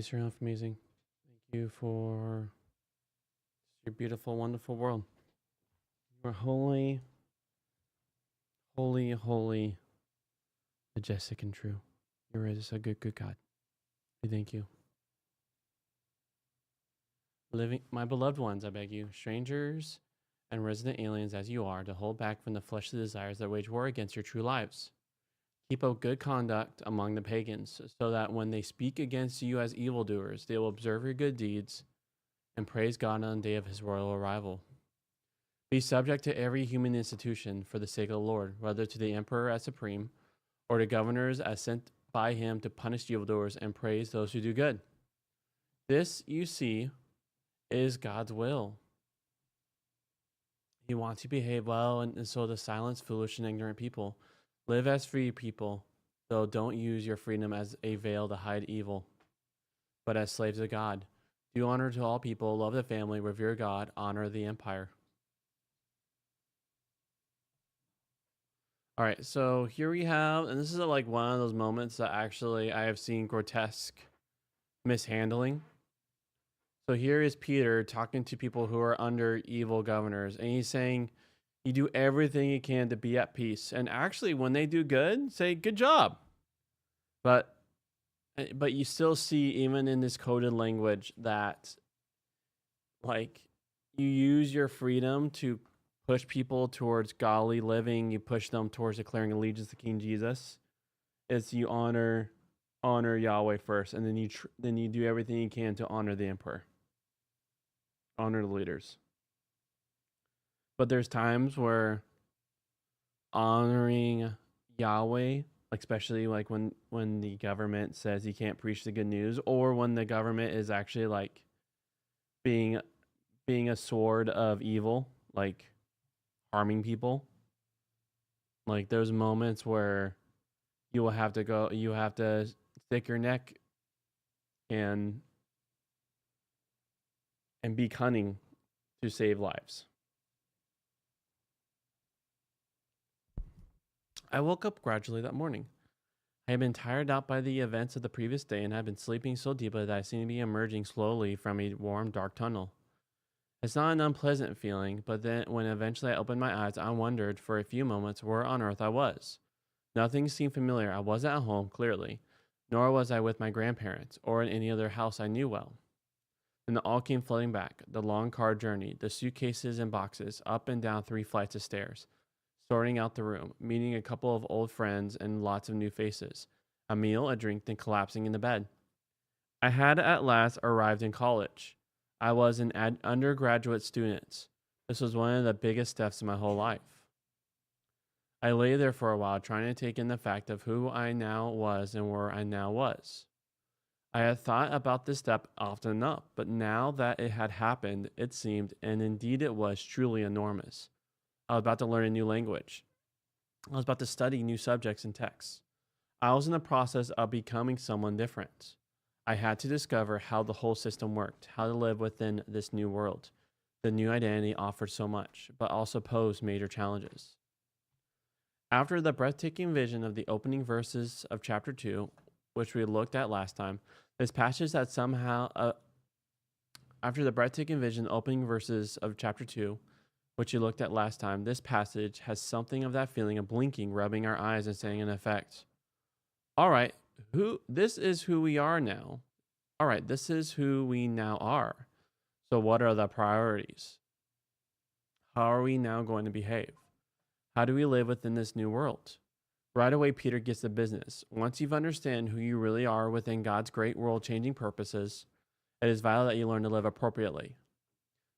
grace, your health amazing. Thank you for your beautiful, wonderful world. You are holy, holy, holy, majestic, and true. You are just a good, good God. We thank you. Living, my beloved ones, I beg you, strangers and resident aliens as you are, to hold back from the fleshly desires that wage war against your true lives. Keep up good conduct among the pagans, so that when they speak against you as evildoers, they will observe your good deeds and praise God on the day of his royal arrival. Be subject to every human institution for the sake of the Lord, whether to the emperor as supreme, or to governors as sent by him to punish evildoers and praise those who do good. This, you see, is God's will. He wants you to behave well, and so to silence foolish and ignorant people. Live as free people, though don't use your freedom as a veil to hide evil, but as slaves of God. Do honor to all people, love the family, revere God, honor the empire. All right, so here we have, and this is like one of those moments that actually I have seen grotesque mishandling. So here is Peter talking to people who are under evil governors, and he's saying, you do everything you can to be at peace. And actually, when they do good, say, good job. But you still see, even in this coded language, that like you use your freedom to push people towards godly living. You push them towards declaring allegiance to King Jesus. It's you honor Yahweh first, and then you do everything you can to honor the emperor, honor the leaders. But there's times where honoring Yahweh, especially like when the government says you can't preach the good news, or when the government is actually like being a sword of evil, like harming people. Like there's moments where you have to stick your neck and be cunning to save lives. I woke up gradually that morning. I had been tired out by the events of the previous day and had been sleeping so deeply that I seemed to be emerging slowly from a warm, dark tunnel. It's not an unpleasant feeling, but then when eventually I opened my eyes, I wondered for a few moments where on earth I was. Nothing seemed familiar. I wasn't at home, clearly, nor was I with my grandparents or in any other house I knew well. Then it all came flooding back, the long car journey, the suitcases and boxes, up and down 3 flights of stairs, sorting out the room, meeting a couple of old friends and lots of new faces, a meal, a drink, then collapsing in the bed. I had at last arrived in college. I was an undergraduate student. This was one of the biggest steps in my whole life. I lay there for a while trying to take in the fact of who I now was and where I now was. I had thought about this step often enough, but now that it had happened, it seemed, and indeed it was, truly enormous. I was about to learn a new language. I was about to study new subjects and texts. I was in the process of becoming someone different. I had to discover how the whole system worked, how to live within this new world. The new identity offered so much, but also posed major challenges. After the breathtaking vision of the opening verses of chapter 2, which we looked at last time, this passage that somehow, after the breathtaking vision, opening verses of chapter 2, which you looked at last time, this passage has something of that feeling of blinking, rubbing our eyes, and saying in effect, all right, this is who we are now. All right, this is who we now are. So what are the priorities? How are we now going to behave? How do we live within this new world? Right away, Peter gets the business. Once you've understand who you really are within God's great world-changing purposes, it is vital that you learn to live appropriately.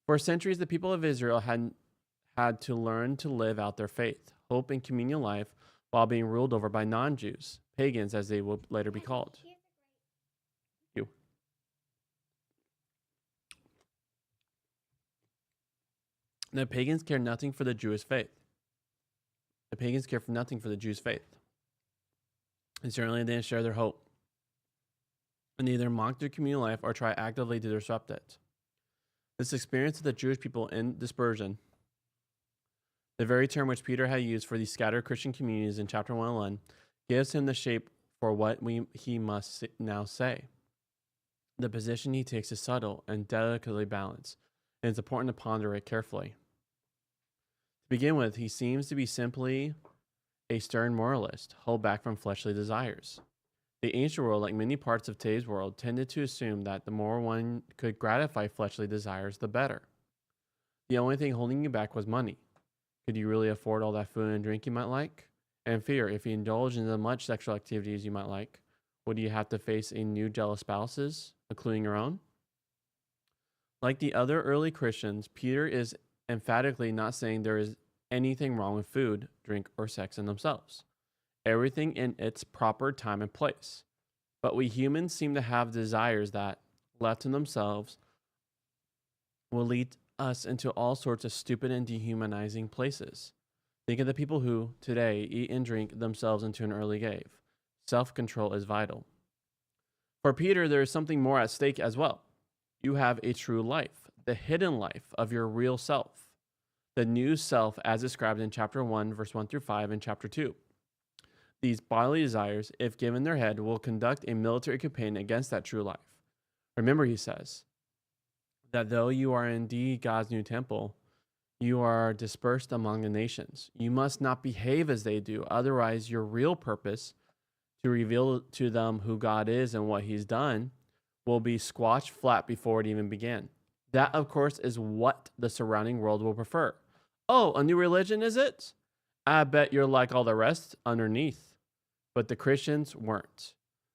For centuries, the people of Israel had to learn to live out their faith, hope, and communal life while being ruled over by non-Jews, pagans as they will later be called. You. The pagans care nothing for the Jewish faith. The pagans care for nothing for the Jews' faith. And certainly they didn't share their hope. And either mock their communal life or try actively to disrupt it. This experience of the Jewish people in dispersion, the very term which Peter had used for these scattered Christian communities in chapter 1:11, gives him the shape for what he must now say. The position he takes is subtle and delicately balanced, and it's important to ponder it carefully. To begin with, he seems to be simply a stern moralist, held back from fleshly desires. The ancient world, like many parts of today's world, tended to assume that the more one could gratify fleshly desires, the better. The only thing holding you back was money. Could you really afford all that food and drink you might like? And fear, if you indulge in the much sexual activities you might like, would you have to face a new jealous spouses, including your own? Like the other early Christians, Peter is emphatically not saying there is anything wrong with food, drink, or sex in themselves. Everything in its proper time and place. But we humans seem to have desires that, left to themselves, will lead us into all sorts of stupid and dehumanizing places. Think of the people who, today, eat and drink themselves into an early grave. Self control is vital. For Peter, there is something more at stake as well. You have a true life, the hidden life of your real self, the new self as described in chapter 1, verse 1 through 5, and chapter 2. These bodily desires, if given their head, will conduct a military campaign against that true life. Remember, he says, that though you are indeed God's new temple, you are dispersed among the nations. You must not behave as they do, otherwise your real purpose, to reveal to them who God is and what he's done, will be squashed flat before it even began. That, of course, is what the surrounding world will prefer. Oh, a new religion, is it? I bet you're like all the rest underneath. But the Christians weren't.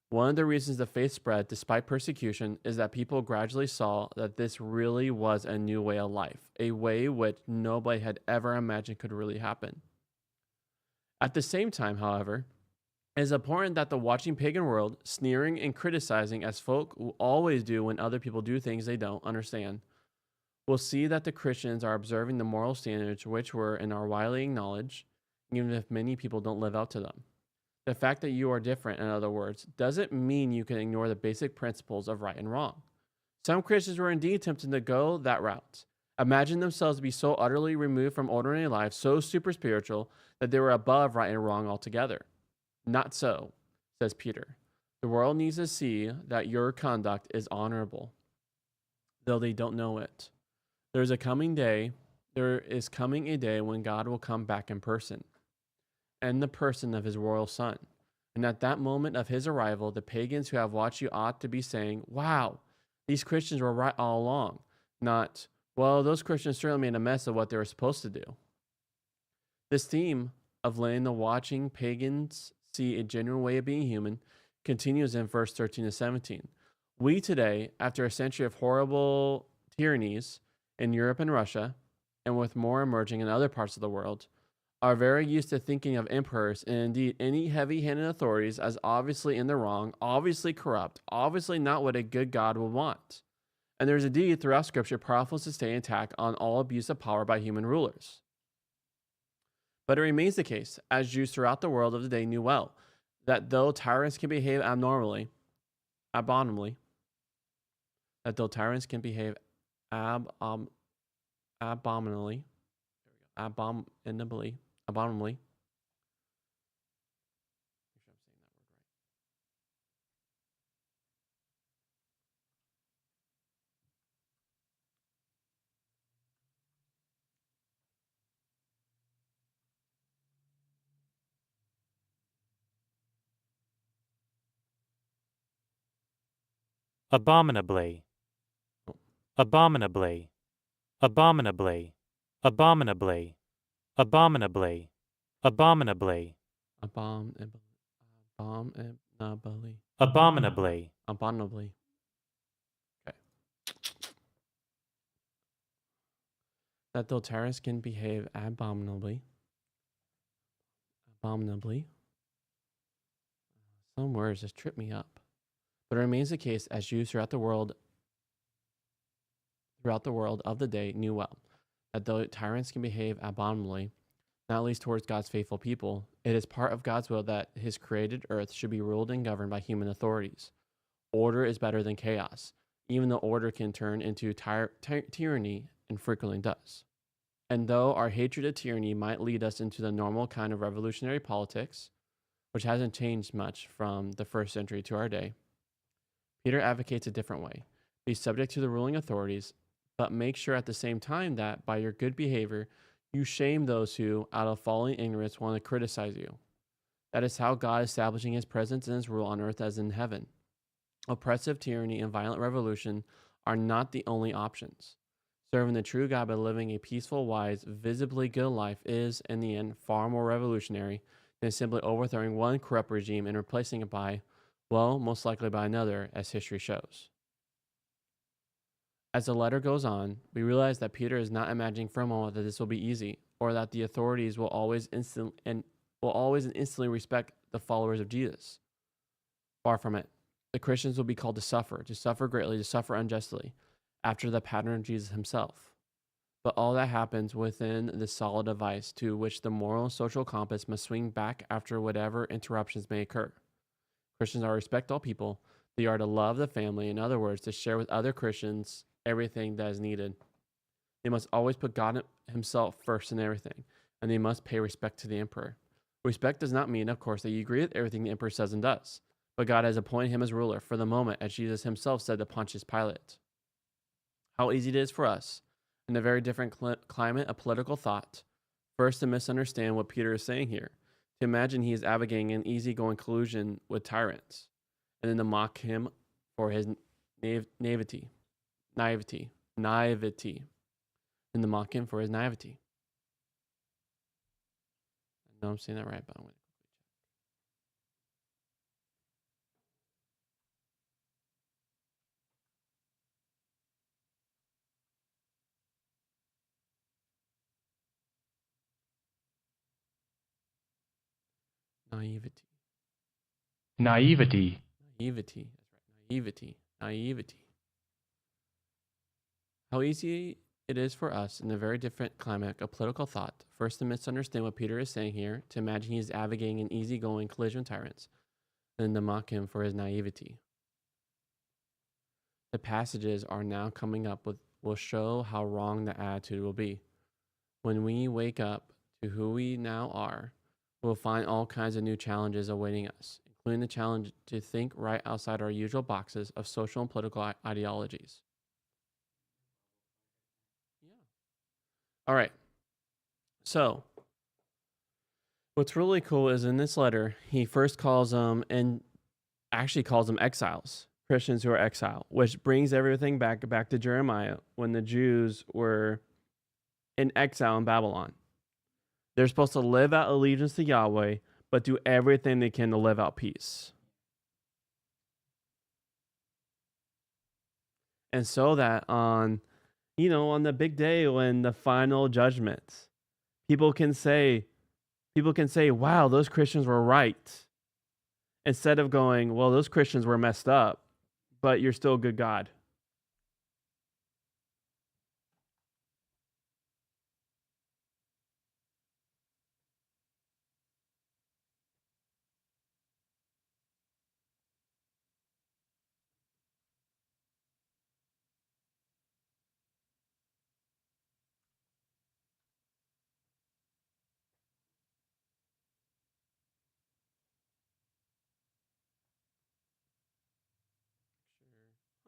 One of the reasons the faith spread despite persecution is that people gradually saw that this really was a new way of life, a way which nobody had ever imagined could really happen. At the same time, however, it is important that the watching pagan world, sneering and criticizing as folk will always do when other people do things they don't understand, will see that the Christians are observing the moral standards which were in our widely acknowledged, even if many people don't live up to them. The fact that you are different, in other words, doesn't mean you can ignore the basic principles of right and wrong. Some Christians were indeed tempted to go that route, imagine themselves to be so utterly removed from ordinary life, so super spiritual, that they were above right and wrong altogether. Not so, says Peter. The world needs to see that your conduct is honorable, though they don't know it. There is coming a day when God will come back in person, and the person of his royal son. And at that moment of his arrival, the pagans who have watched you ought to be saying, wow, these Christians were right all along. Not, well, those Christians certainly made a mess of what they were supposed to do. This theme of letting the watching pagans see a genuine way of being human continues in verse 13 to 17. We today, after a century of horrible tyrannies in Europe and Russia, and with more emerging in other parts of the world, are very used to thinking of emperors and indeed any heavy-handed authorities as obviously in the wrong, obviously corrupt, obviously not what a good God would want. And there's indeed throughout Scripture powerful sustained attack on all abuse of power by human rulers. But it remains the case, as Jews throughout the world of the day knew well, that though tyrants can behave abominably, abominably. Abominably, abominably, abominably, abominably, abominably, abominably, abominably. Abominably. Okay. That though tyrants can behave abominably. Some words just trip me up. But it remains the case as Jews throughout the world of the day knew well, that though tyrants can behave abominably, not least towards God's faithful people, it is part of God's will that his created earth should be ruled and governed by human authorities. Order is better than chaos, even though order can turn into tyranny and frequently does. And though our hatred of tyranny might lead us into the normal kind of revolutionary politics, which hasn't changed much from the first century to our day, Peter advocates a different way. Be subject to the ruling authorities, but make sure at the same time that by your good behavior, you shame those who, out of falling ignorance, want to criticize you. That is how God is establishing his presence and his rule on earth as in heaven. Oppressive tyranny and violent revolution are not the only options. Serving the true God by living a peaceful, wise, visibly good life is, in the end, far more revolutionary than simply overthrowing one corrupt regime and replacing it by, well, most likely by another, as history shows. As the letter goes on, we realize that Peter is not imagining for a moment that this will be easy, or that the authorities will always instantly respect the followers of Jesus. Far from it. The Christians will be called to suffer greatly, to suffer unjustly, after the pattern of Jesus himself. But all that happens within the solid device to which the moral and social compass must swing back after whatever interruptions may occur. Christians are to respect all people. They are to love the family, in other words, to share with other Christians everything that is needed. They must always put God himself first in everything, and they must pay respect to the emperor. Respect does not mean, of course, that you agree with everything the emperor says and does, but God has appointed him as ruler for the moment, as Jesus himself said to Pontius Pilate. How easy it is for us, in a very different climate of political thought, first to misunderstand what Peter is saying here, to imagine he is advocating an easygoing collusion with tyrants, and then to mock him for his naivety, and to mock him for his naivety. I know I'm saying that right, but I'm going to naivety. Naivety. Naivety. That's right. Naivety. Naivety. How easy it is for us in a very different climate of political thought, first to misunderstand what Peter is saying here, to imagine he is advocating an easygoing collision with tyrants, and then to mock him for his naivety. The passages are now coming up with will show how wrong the attitude will be. When we wake up to who we now are, we'll find all kinds of new challenges awaiting us, including the challenge to think right outside our usual boxes of social and political ideologies. Yeah. All right. So, what's really cool is in this letter, he first calls them, and actually calls them exiles, Christians who are exiled, which brings everything back to Jeremiah when the Jews were in exile in Babylon. They're supposed to live out allegiance to Yahweh, but do everything they can to live out peace. And so that on the big day when the final judgment, people can say, wow, those Christians were right. Instead of going, well, those Christians were messed up, but you're still a good God.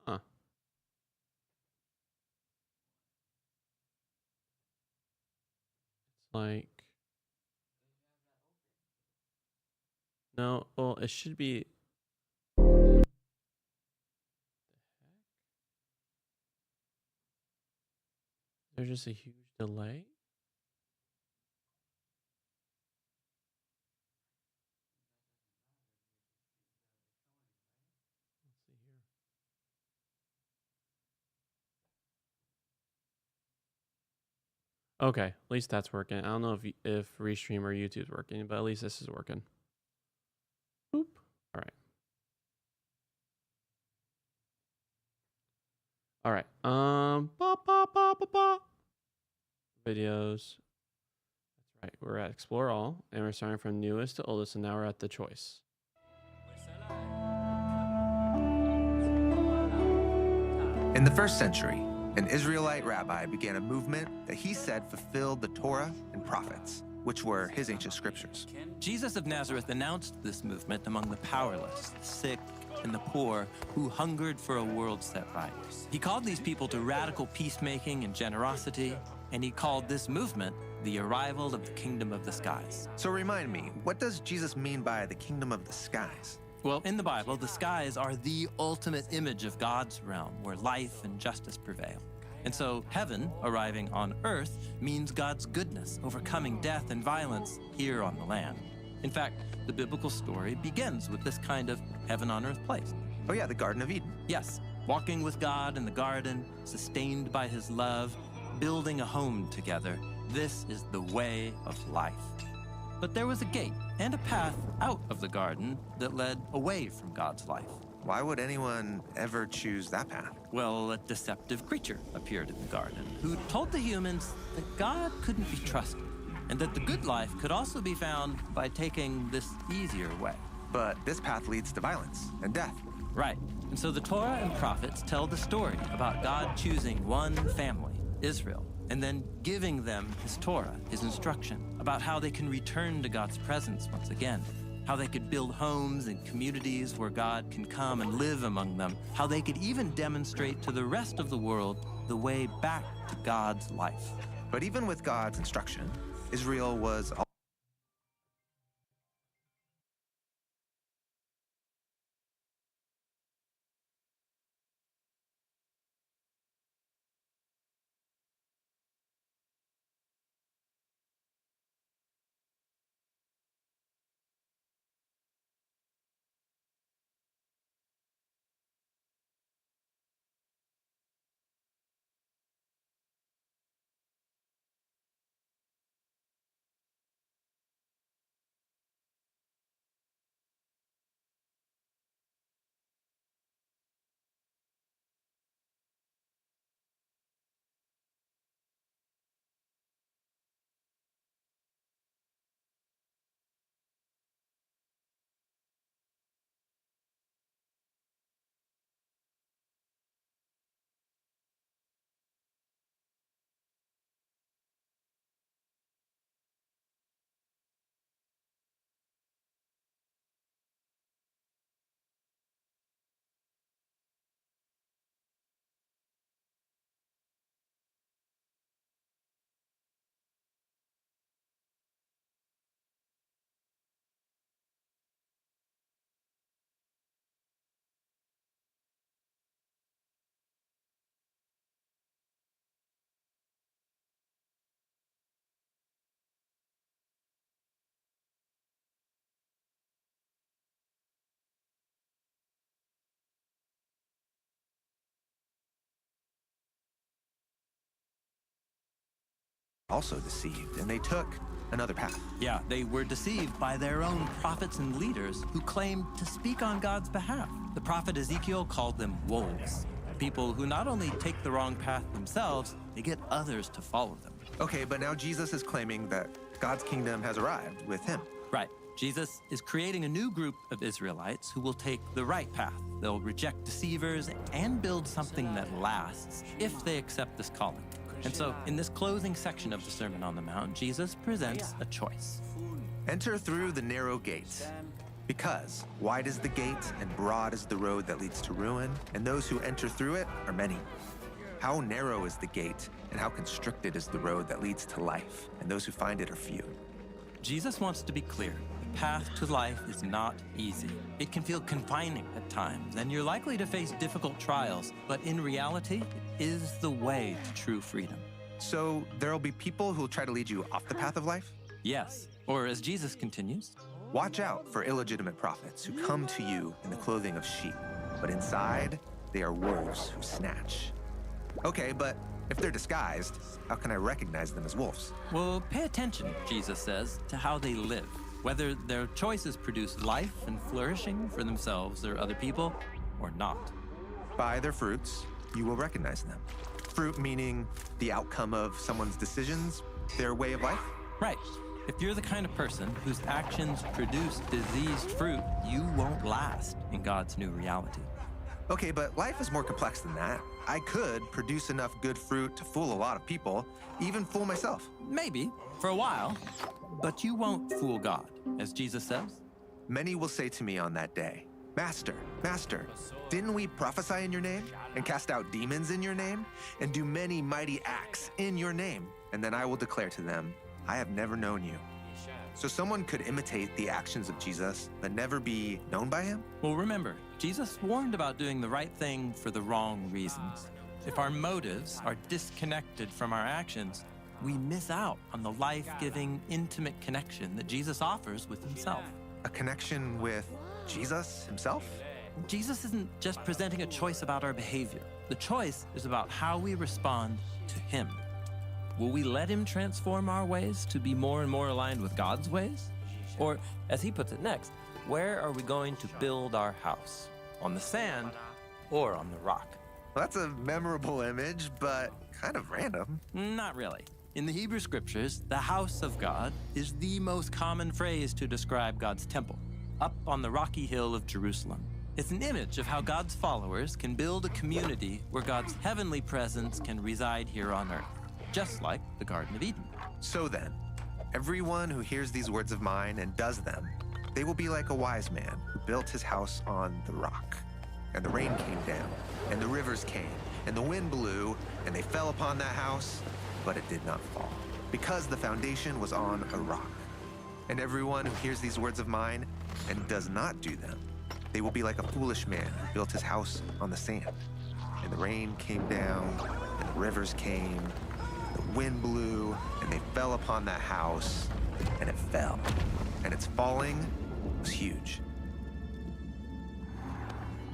Huh. It's like, no, well, it should be. There's just a huge delay. Let's see here. Okay, at least that's working. I don't know if Restream or YouTube's working, but at least this is working. Boop. All right. All right. Videos. That's right. We're at Explore All, and we're starting from newest to oldest, and now we're at the choice. In the first century, an Israelite rabbi began a movement that he said fulfilled the Torah and prophets, which were his ancient scriptures. Jesus of Nazareth announced this movement among the powerless, the sick, and the poor who hungered for a world set right. He called these people to radical peacemaking and generosity, and he called this movement the arrival of the kingdom of the skies. So remind me, what does Jesus mean by the kingdom of the skies? Well, in the Bible, the skies are the ultimate image of God's realm where life and justice prevail. And so heaven arriving on earth means God's goodness overcoming death and violence here on the land. In fact, the biblical story begins with this kind of heaven on earth place. Oh yeah, the Garden of Eden. Yes, walking with God in the garden, sustained by his love, building a home together. This is the way of life. But there was a gate and a path out of the garden that led away from God's life. Why would anyone ever choose that path? Well, a deceptive creature appeared in the garden who told the humans that God couldn't be trusted and that the good life could also be found by taking this easier way. But this path leads to violence and death. Right. And so the Torah and prophets tell the story about God choosing one family, Israel, and then giving them his Torah, his instruction, about how they can return to God's presence once again, how they could build homes and communities where God can come and live among them, how they could even demonstrate to the rest of the world the way back to God's life. But even with God's instruction, Israel was also deceived, and they took another path. Yeah, they were deceived by their own prophets and leaders who claimed to speak on God's behalf. The prophet Ezekiel called them wolves, people who not only take the wrong path themselves, they get others to follow them. Okay, but now Jesus is claiming that God's kingdom has arrived with him. Right. Jesus is creating a new group of Israelites who will take the right path. They'll reject deceivers and build something that lasts if they accept this calling. And so, in this closing section of the Sermon on the Mount, Jesus presents a choice. Enter through the narrow gate. Because wide is the gate and broad is the road that leads to ruin, and those who enter through it are many. How narrow is the gate, and how constricted is the road that leads to life, and those who find it are few. Jesus wants to be clear. The path to life is not easy. It can feel confining at times, and you're likely to face difficult trials, but in reality, it is the way to true freedom. So there'll be people who'll try to lead you off the path of life? Yes, or as Jesus continues, Watch out for illegitimate prophets who come to you in the clothing of sheep, but inside they are wolves who snatch. Okay, but if they're disguised, how can I recognize them as wolves? well, pay attention, Jesus says, to how they live, whether their choices produce life and flourishing for themselves or other people, or not. By their fruits, you will recognize them. Fruit meaning the outcome of someone's decisions, their way of life? Right. If you're the kind of person whose actions produce diseased fruit, you won't last in God's new reality. Okay, but life is more complex than that. I could produce enough good fruit to fool a lot of people, even fool myself. Maybe, for a while, but you won't fool God, as Jesus says. Many will say to me on that day, Master, Master, didn't we prophesy in your name and cast out demons in your name and do many mighty acts in your name? And then I will declare to them, I have never known you. So someone could imitate the actions of Jesus, but never be known by him? Well, remember, Jesus warned about doing the right thing for the wrong reasons. If our motives are disconnected from our actions, we miss out on the life-giving, intimate connection that Jesus offers with himself. A connection with Jesus himself? Jesus isn't just presenting a choice about our behavior. The choice is about how we respond to him. Will we let him transform our ways to be more and more aligned with God's ways? Or, as he puts it next, where are we going to build our house? On the sand or on the rock? Well, that's a memorable image, but kind of random. Not really. In the Hebrew scriptures, the house of God is the most common phrase to describe God's temple, up on the rocky hill of Jerusalem. It's an image of how God's followers can build a community where God's heavenly presence can reside here on earth, just like the Garden of Eden. So then, everyone who hears these words of mine and does them, they will be like a wise man who built his house on the rock. And the rain came down, and the rivers came, and the wind blew, and they fell upon that house, but it did not fall, because the foundation was on a rock. And everyone who hears these words of mine and does not do them, they will be like a foolish man who built his house on the sand. And the rain came down, and the rivers came, the wind blew, and they fell upon that house, and it fell. And its falling was huge.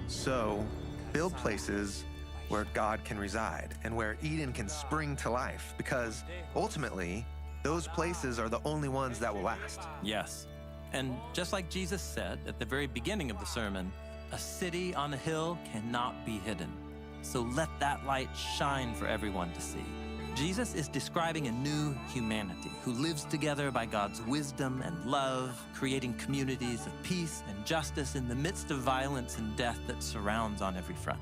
So, build places where God can reside and where Eden can spring to life, because ultimately, those places are the only ones that will last. Yes. And just like Jesus said at the very beginning of the sermon, a city on a hill cannot be hidden. So let that light shine for everyone to see. Jesus is describing a new humanity who lives together by God's wisdom and love, creating communities of peace and justice in the midst of violence and death that surrounds on every front.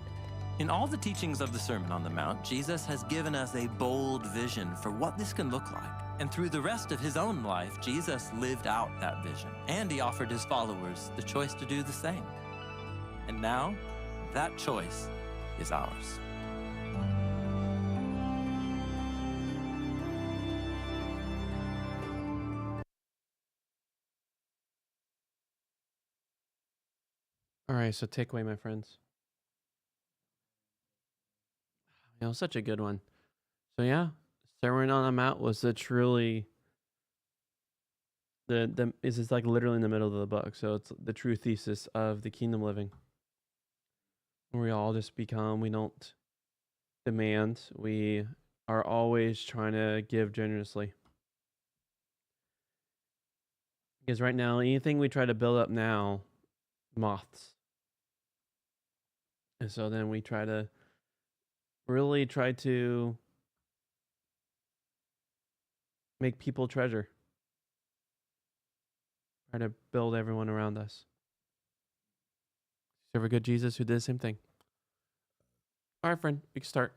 In all the teachings of the Sermon on the Mount, Jesus has given us a bold vision for what this can look like. And through the rest of his own life, Jesus lived out that vision. And he offered his followers the choice to do the same. And now, that choice is ours. All right, so takeaway, my friends. Such a good one. So yeah, Sermon on the Mount was the truly is like literally in the middle of the book. So it's the true thesis of the kingdom living. We all just become, we don't demand, we are always trying to give generously. Because right now, anything we try to build up now, moths. And so then we really try to make people treasure. Try to build everyone around us. Serve a good Jesus who did the same thing. All right, friend, we can start.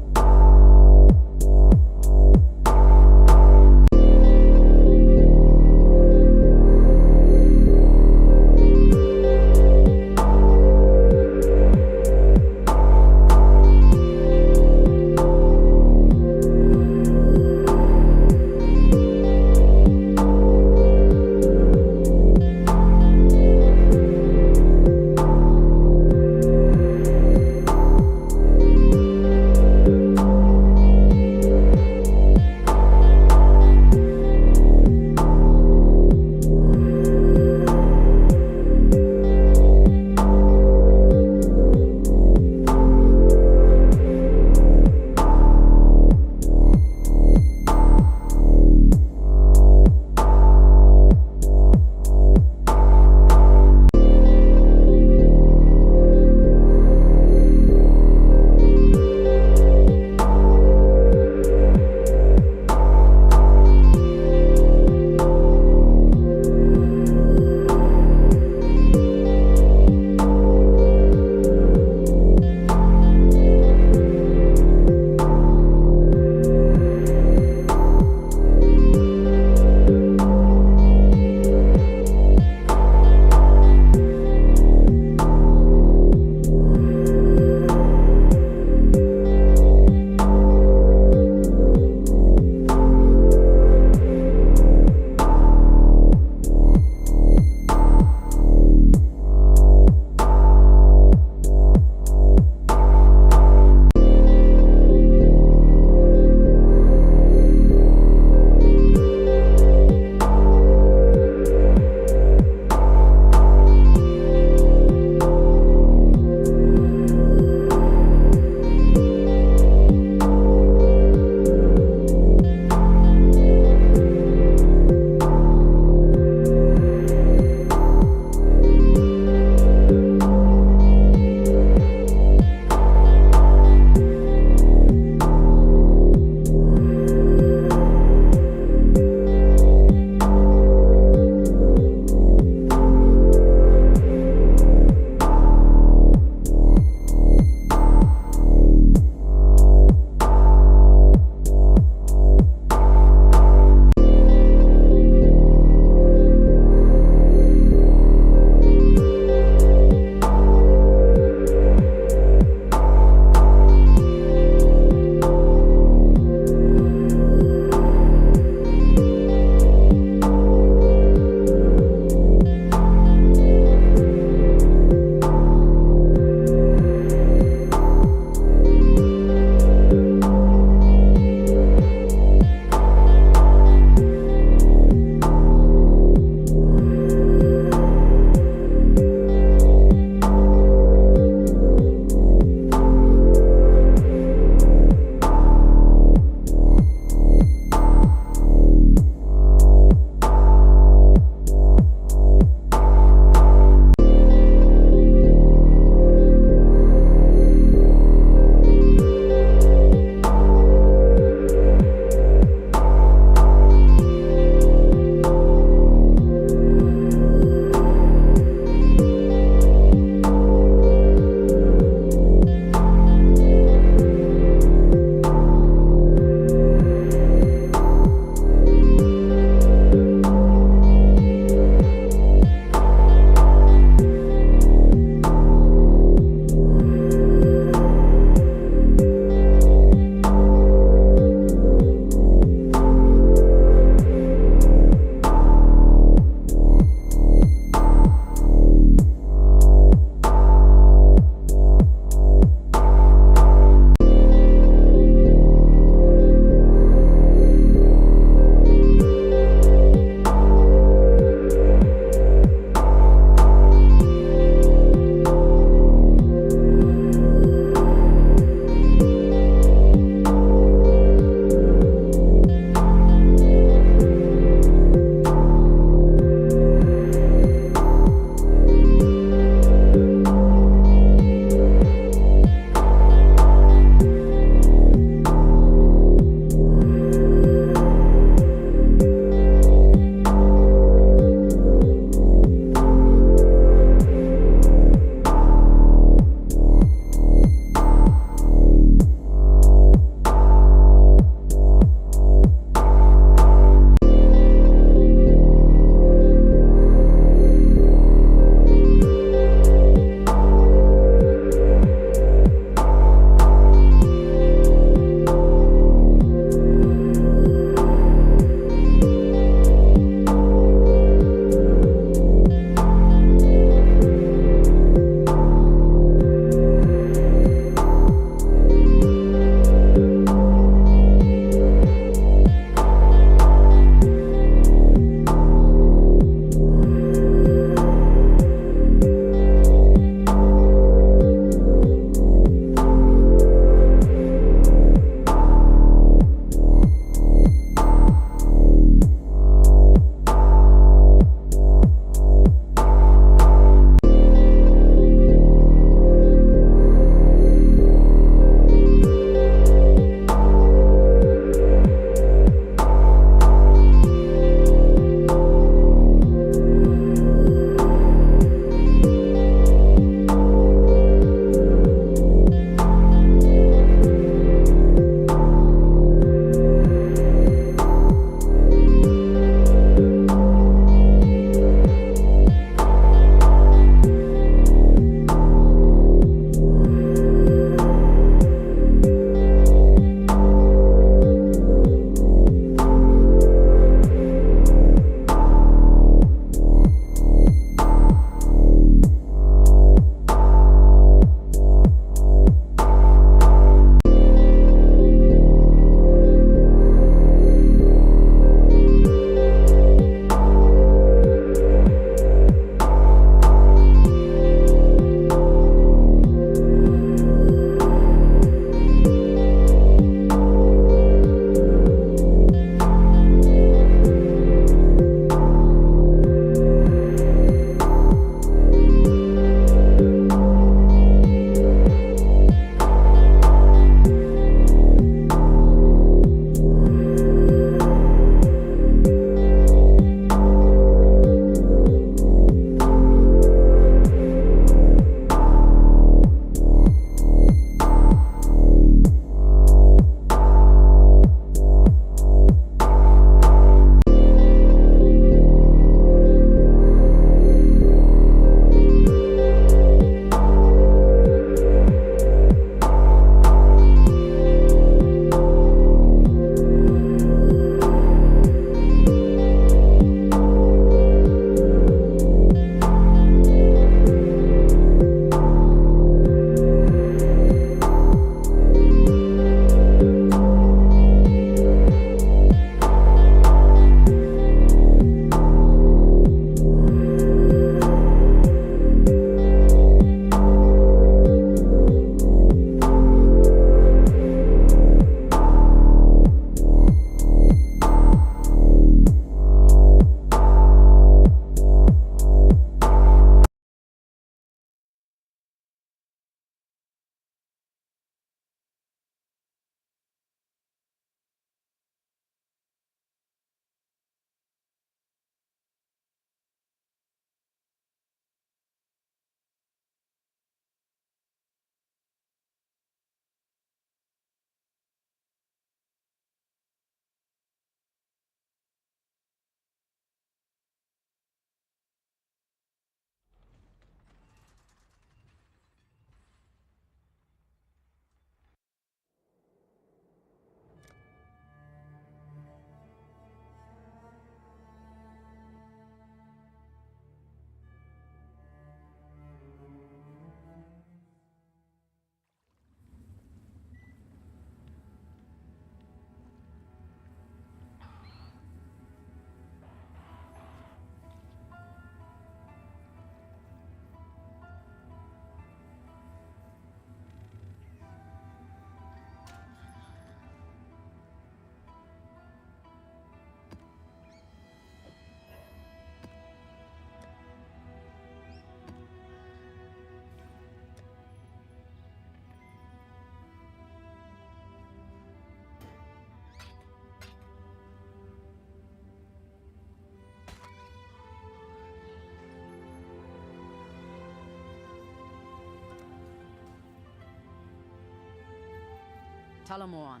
Talamoana.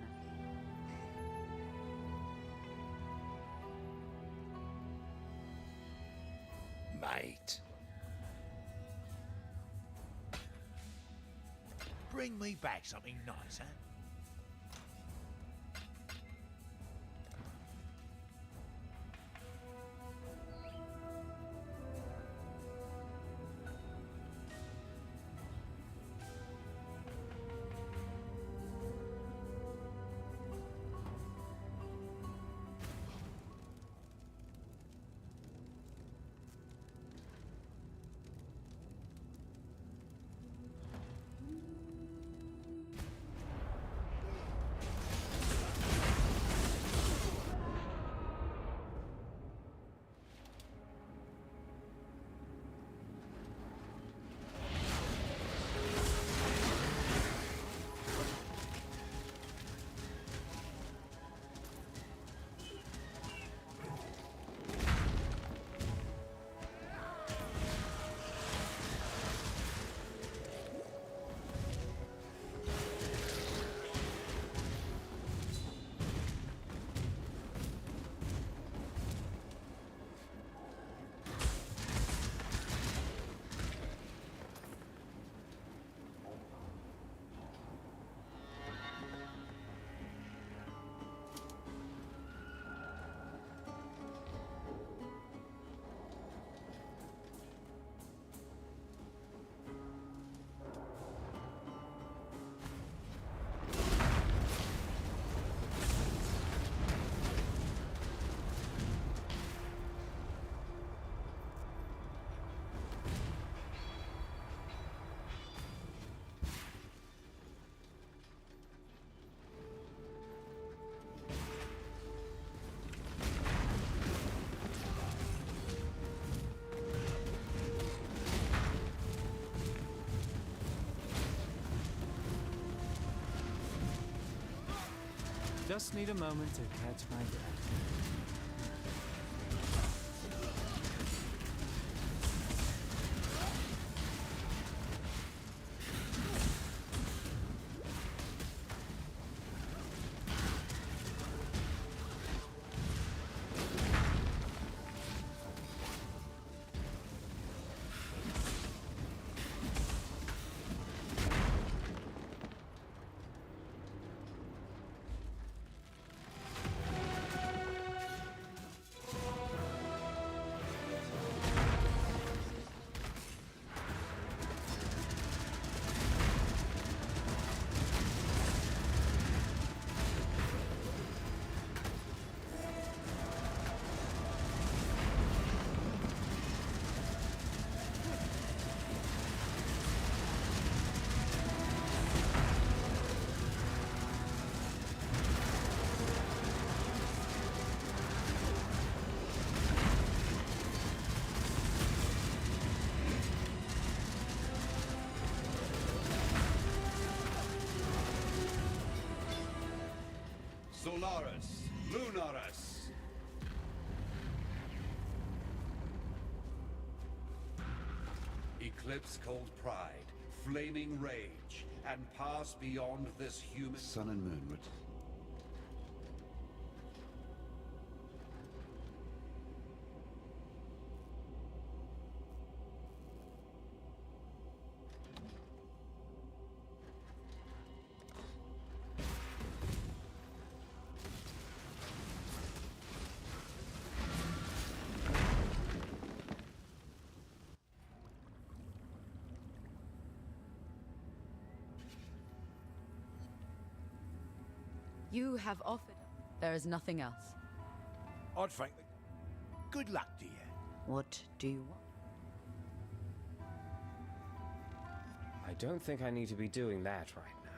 Mate. Bring me back something nice, huh? Just need a moment to catch my breath. Solaris, Lunaris. Eclipse cold pride, flaming rage, and pass beyond this human... Sun and moon would... You have offered. There is nothing else. I'd frankly... Good luck to you. What do you want? I don't think I need to be doing that right now.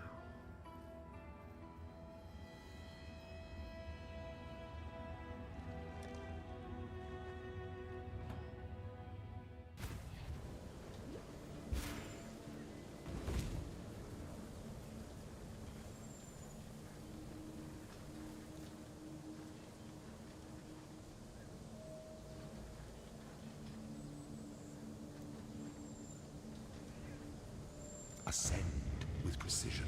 Ascend with precision.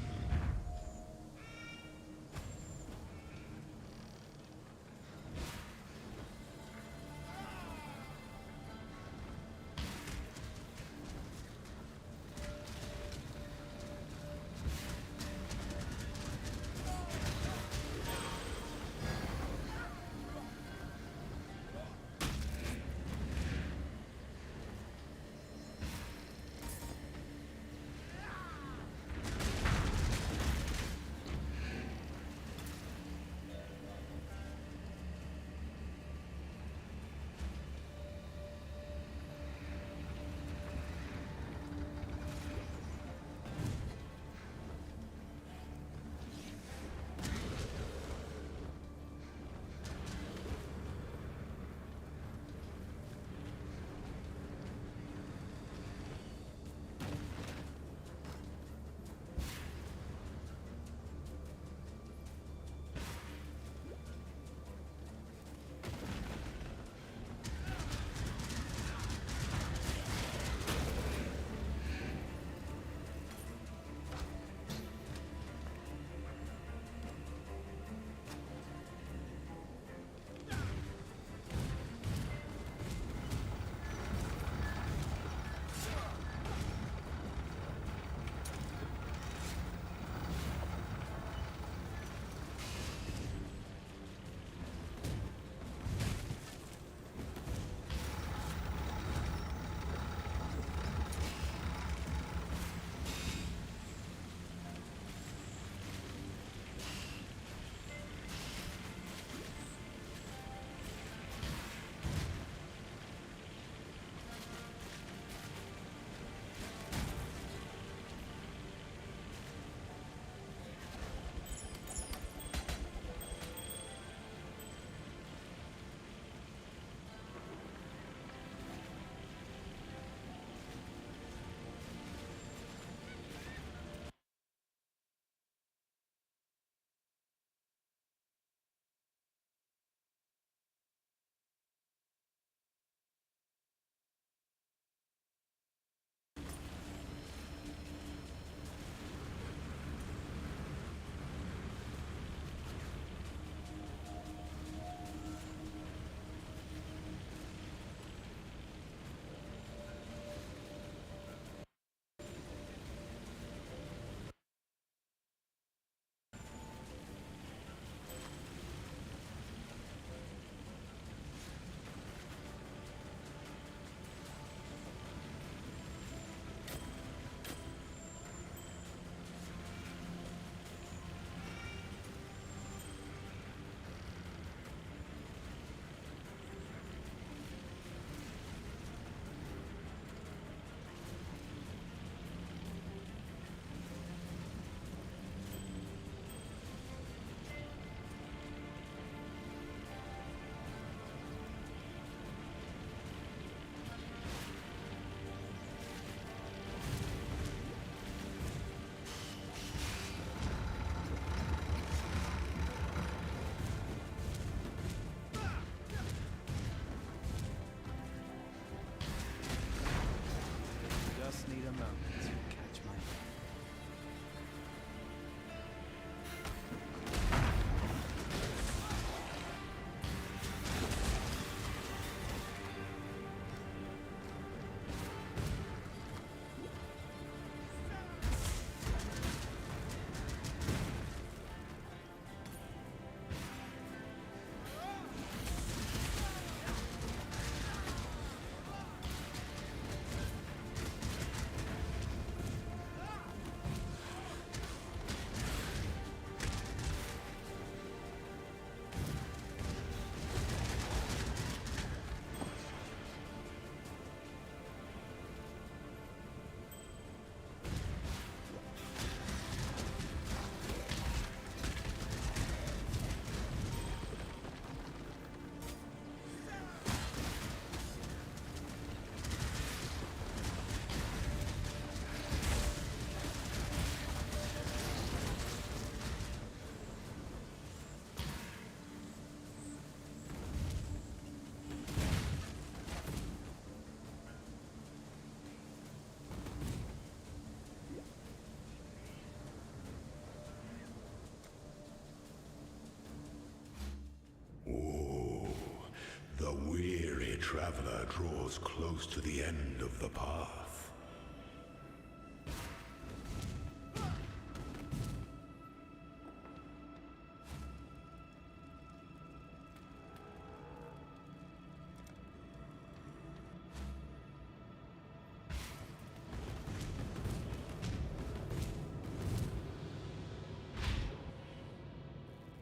traveler draws close to the end of the path.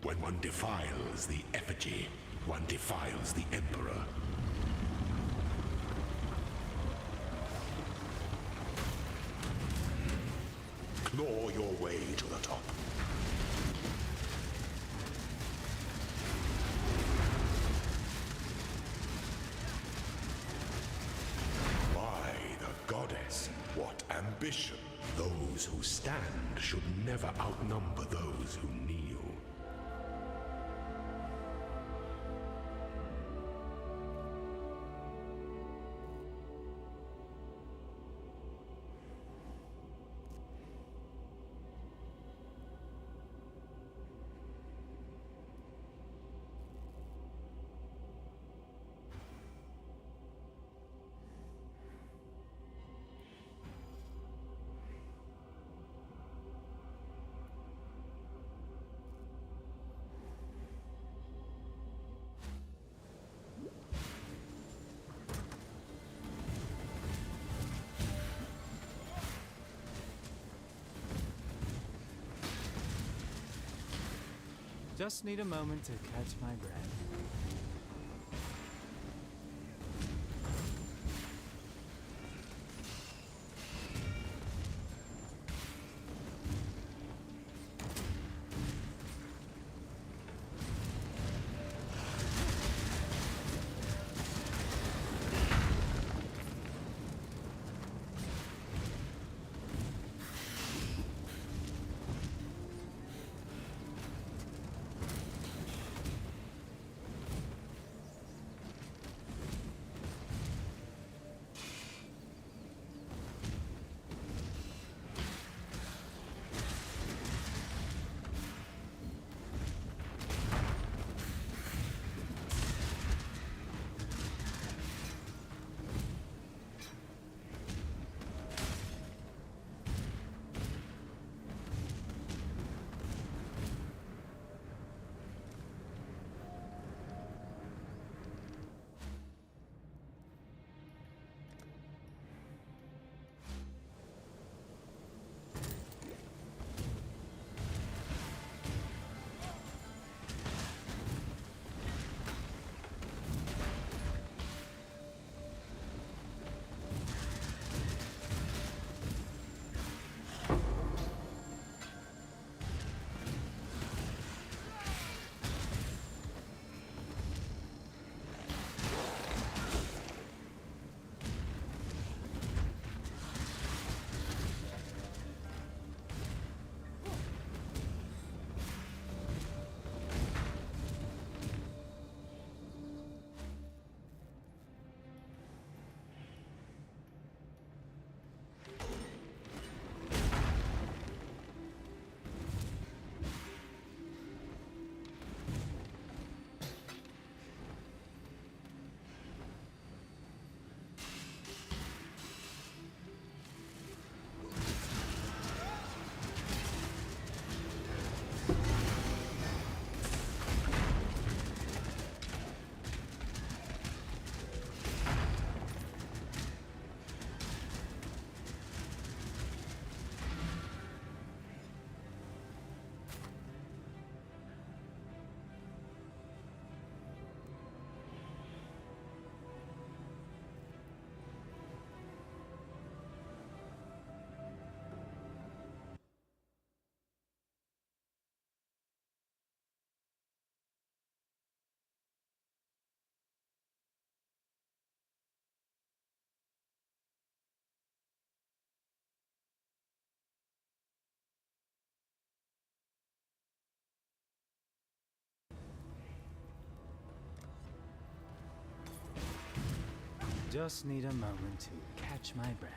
When one defiles the effigy, one defiles the Emperor. Claw your way to the top. By the goddess, what ambition! Those who stand should never outnumber those who kneel. Just need a moment to catch my breath. Just need a moment to catch my breath.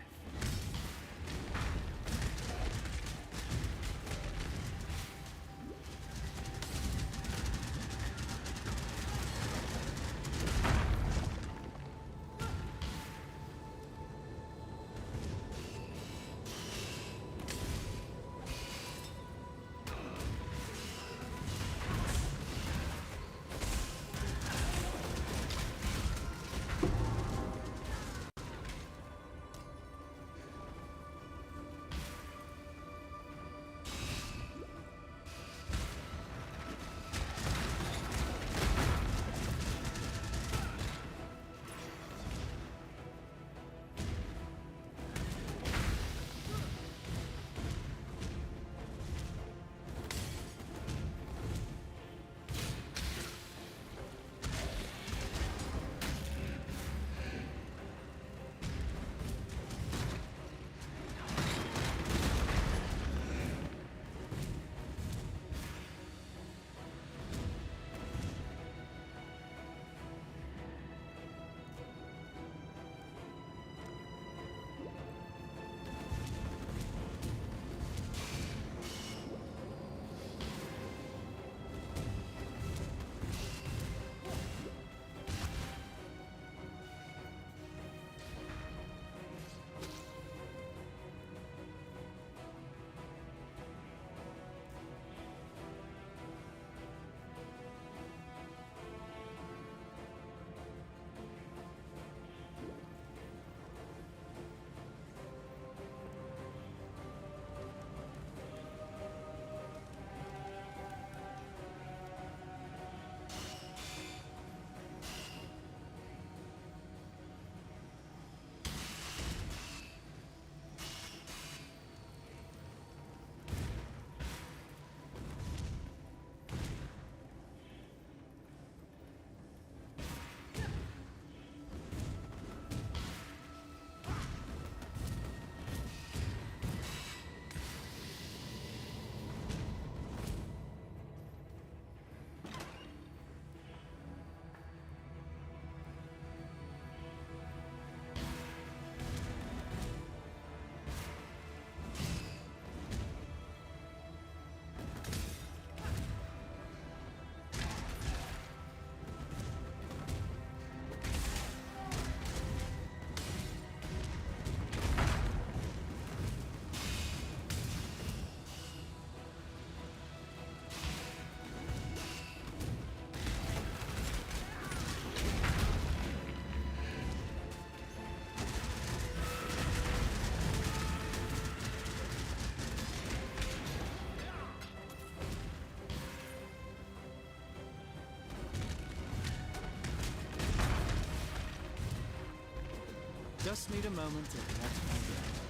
Just need a moment to catch my breath.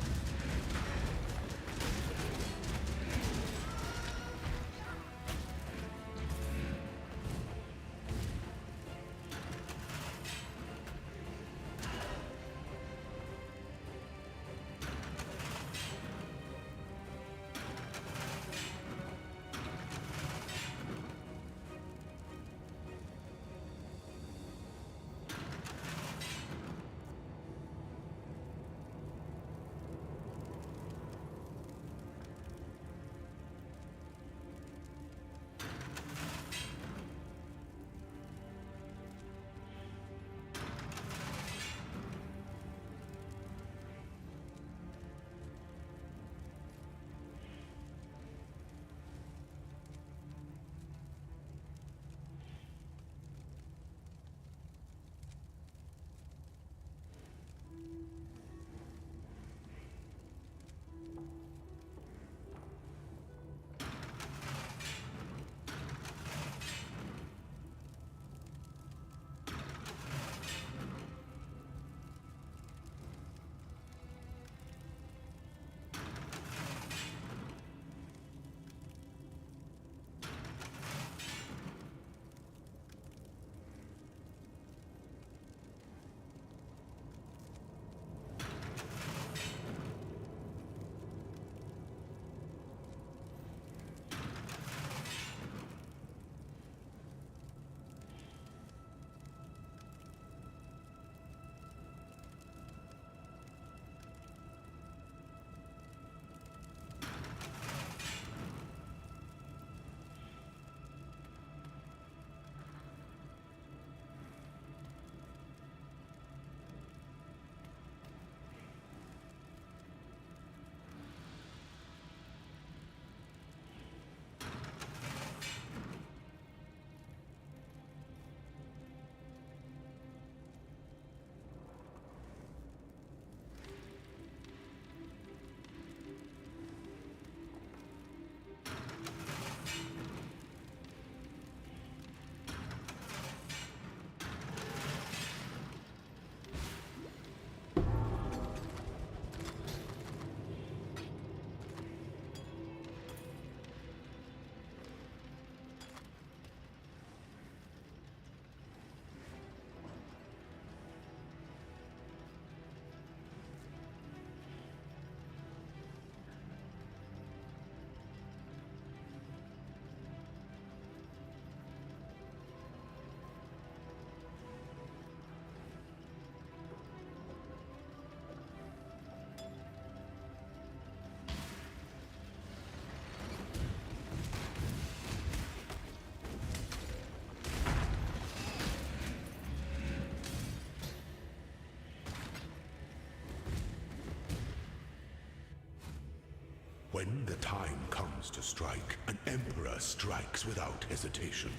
When the time comes to strike, an emperor strikes without hesitation.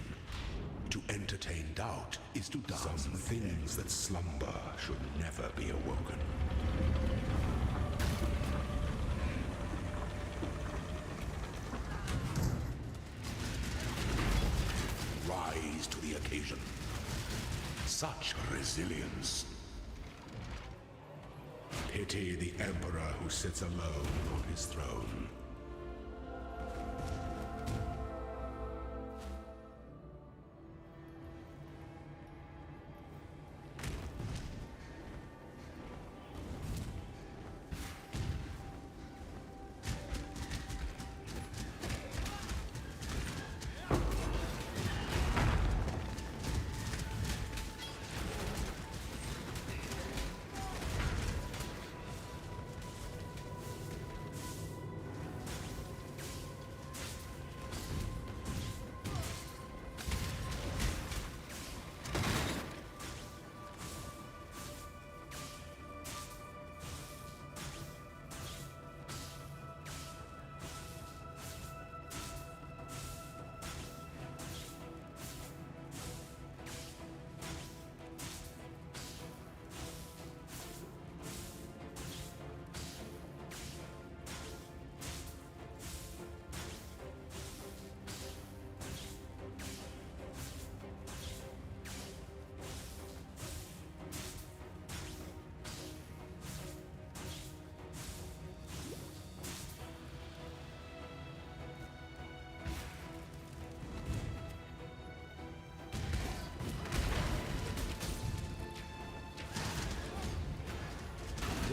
To entertain doubt is to dance. Some things that slumber should never be awoken. Rise to the occasion. Such resilience. Pity the emperor who sits alone on his throne.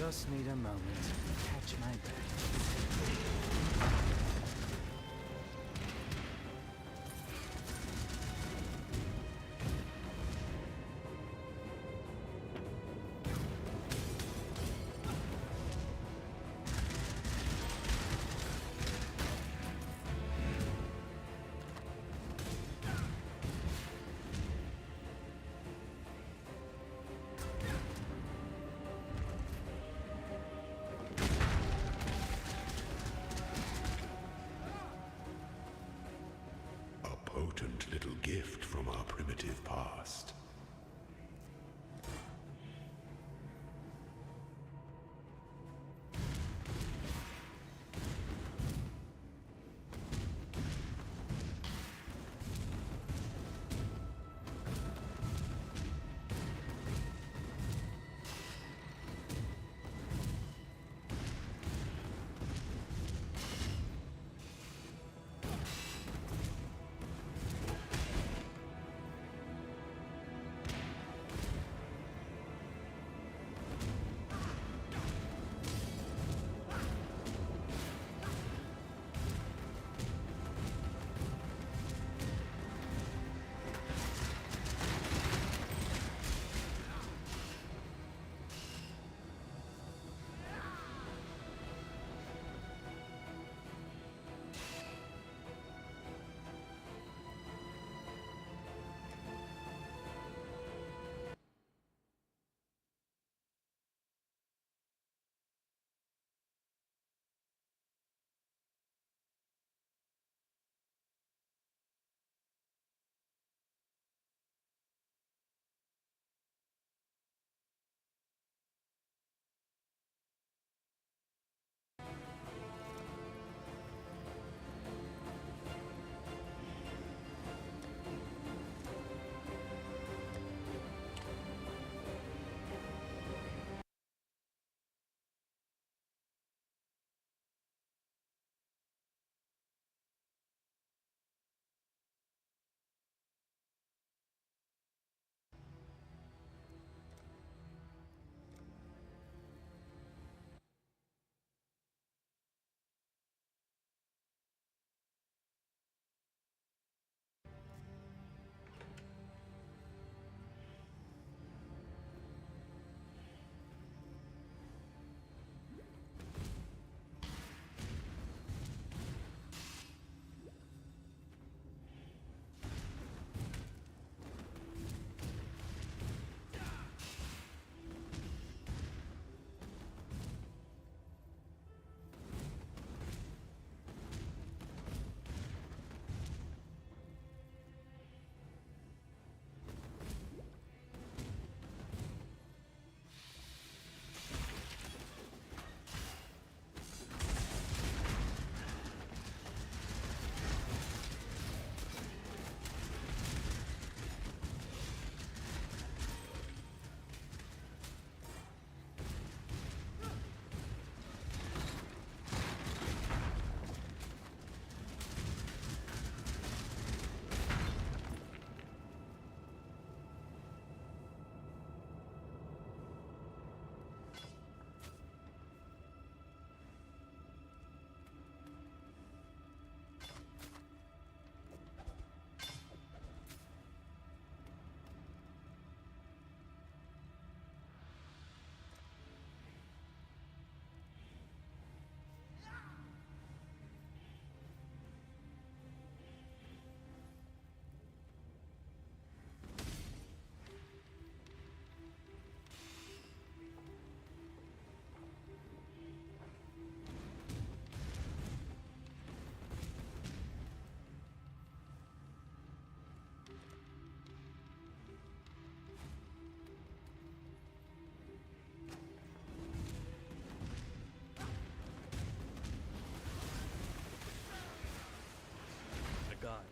Just need a moment to catch my breath. A potent little gift from our primitive past.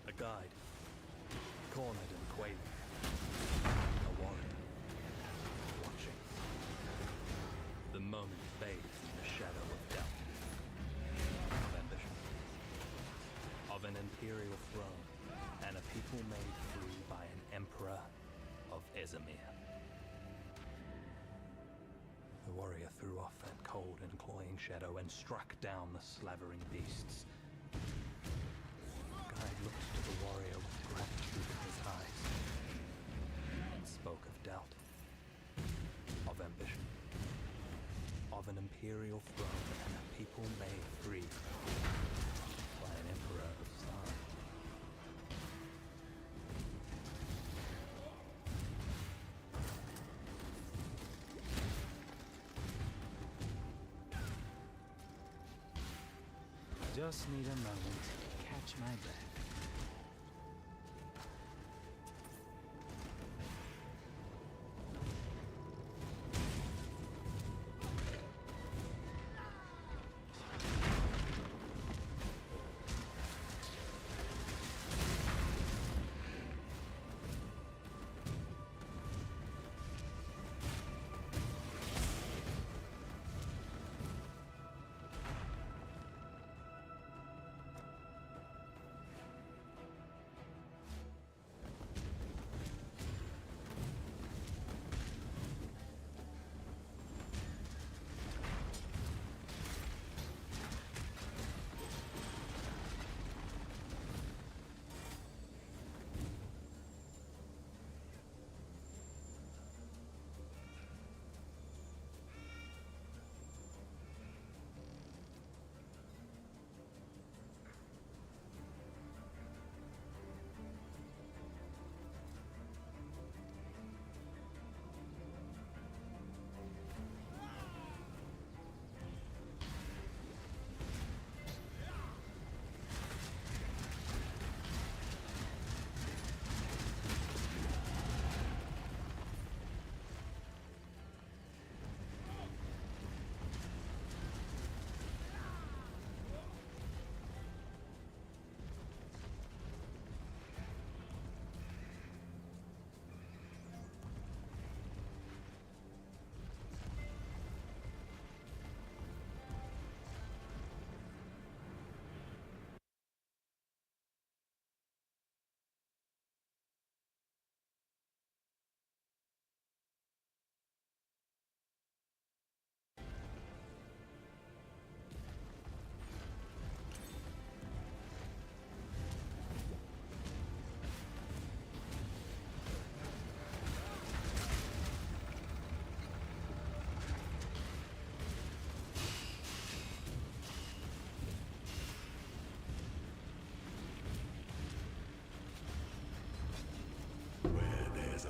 A guide, cornered and quailing, a warrior, watching. The moment bathed in the shadow of doubt, of ambition, of an imperial throne, and a people made free by an emperor of Ezamir. The warrior threw off that cold and cloying shadow and struck down the slavering beasts. Guy looked to the warrior with gratitude in his eyes and spoke of doubt, of ambition, of an imperial throne and a people made free by an emperor of Zan. Just need a moment to catch my breath.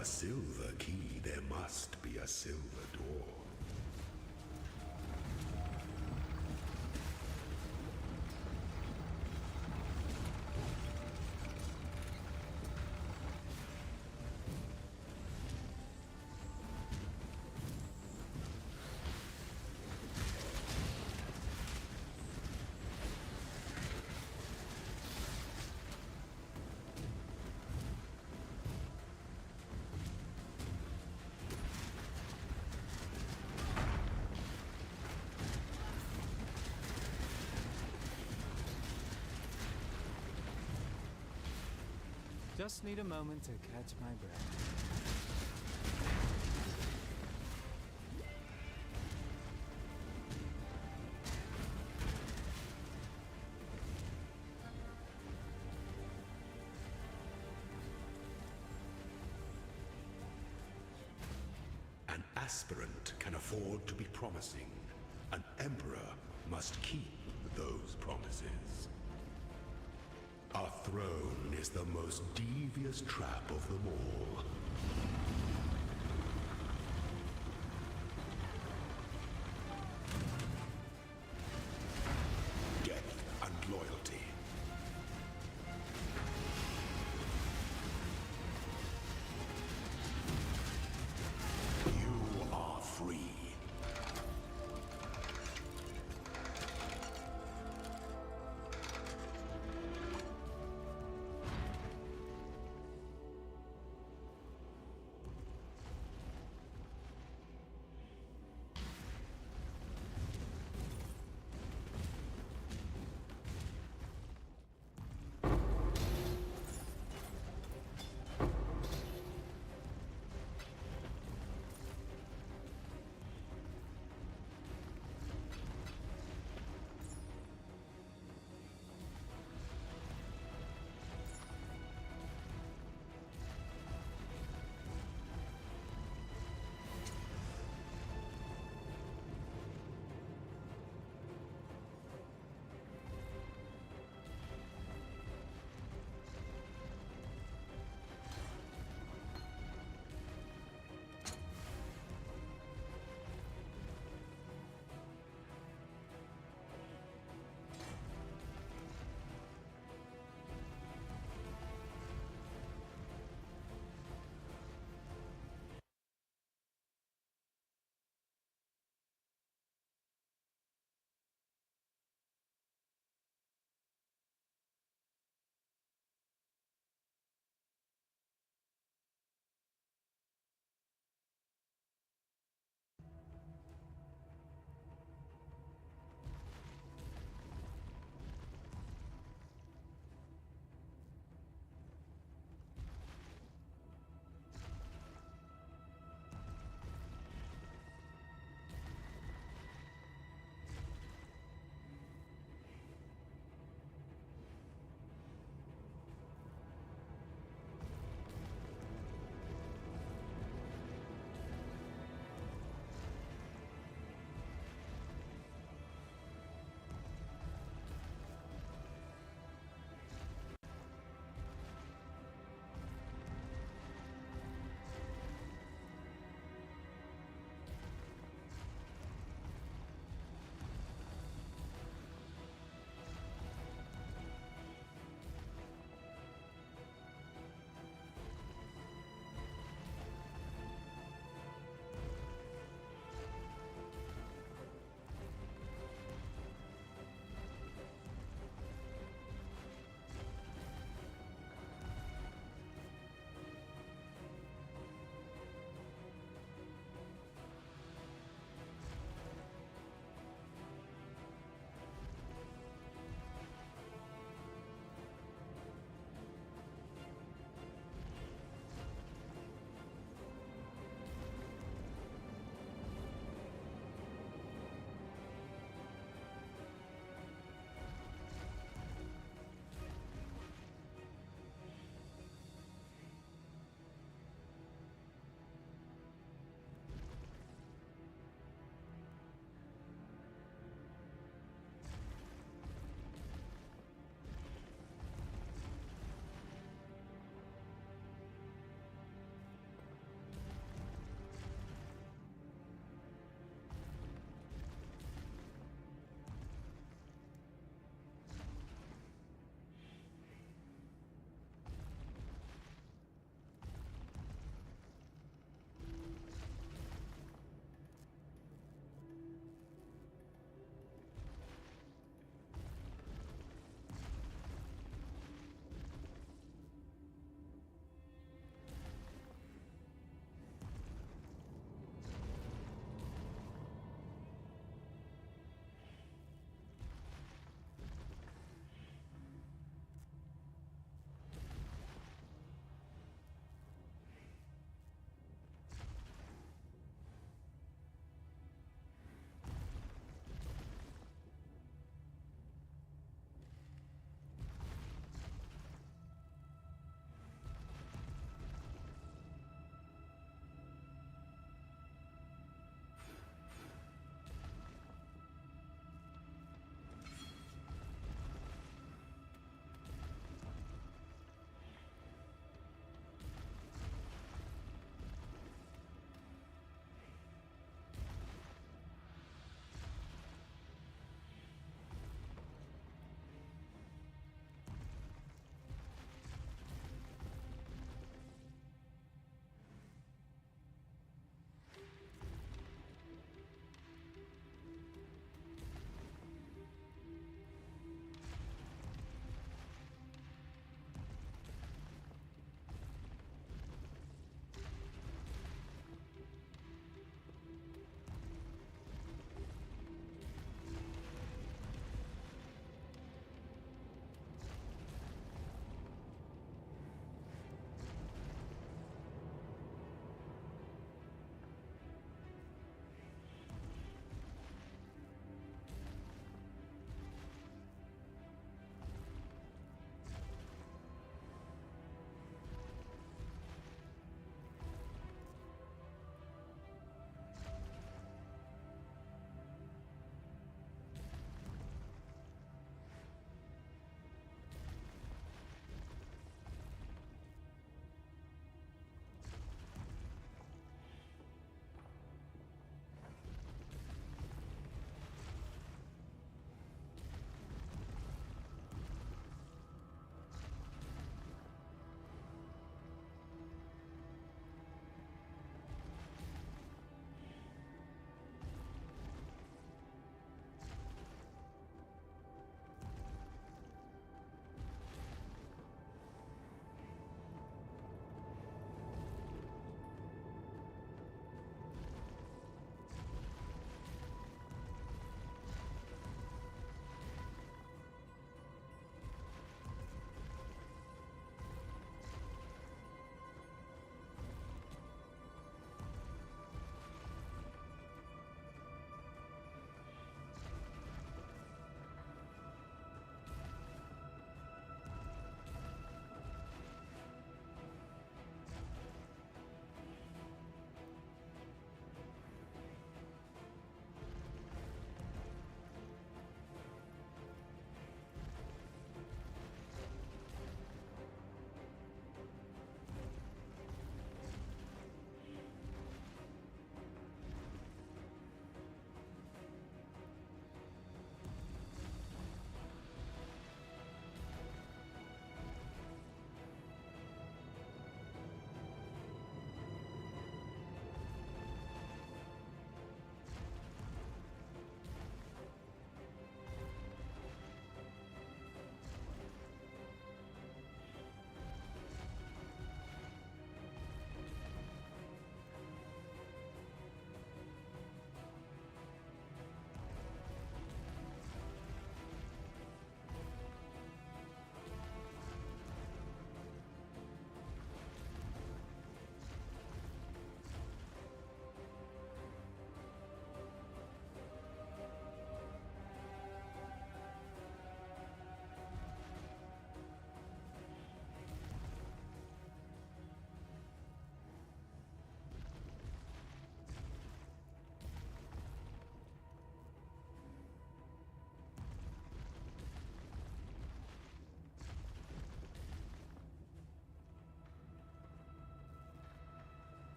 A silver key, there must be a silver door. Just need a moment to catch my breath. An aspirant can afford to be promising. An emperor must keep those promises. Our throne is the most devious trap of them all. Death and loyalty. You are free.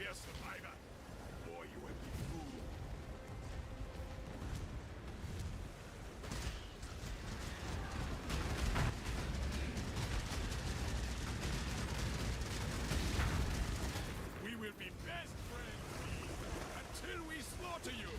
a survivor, or you will be fooled. We will be best friends until we slaughter you.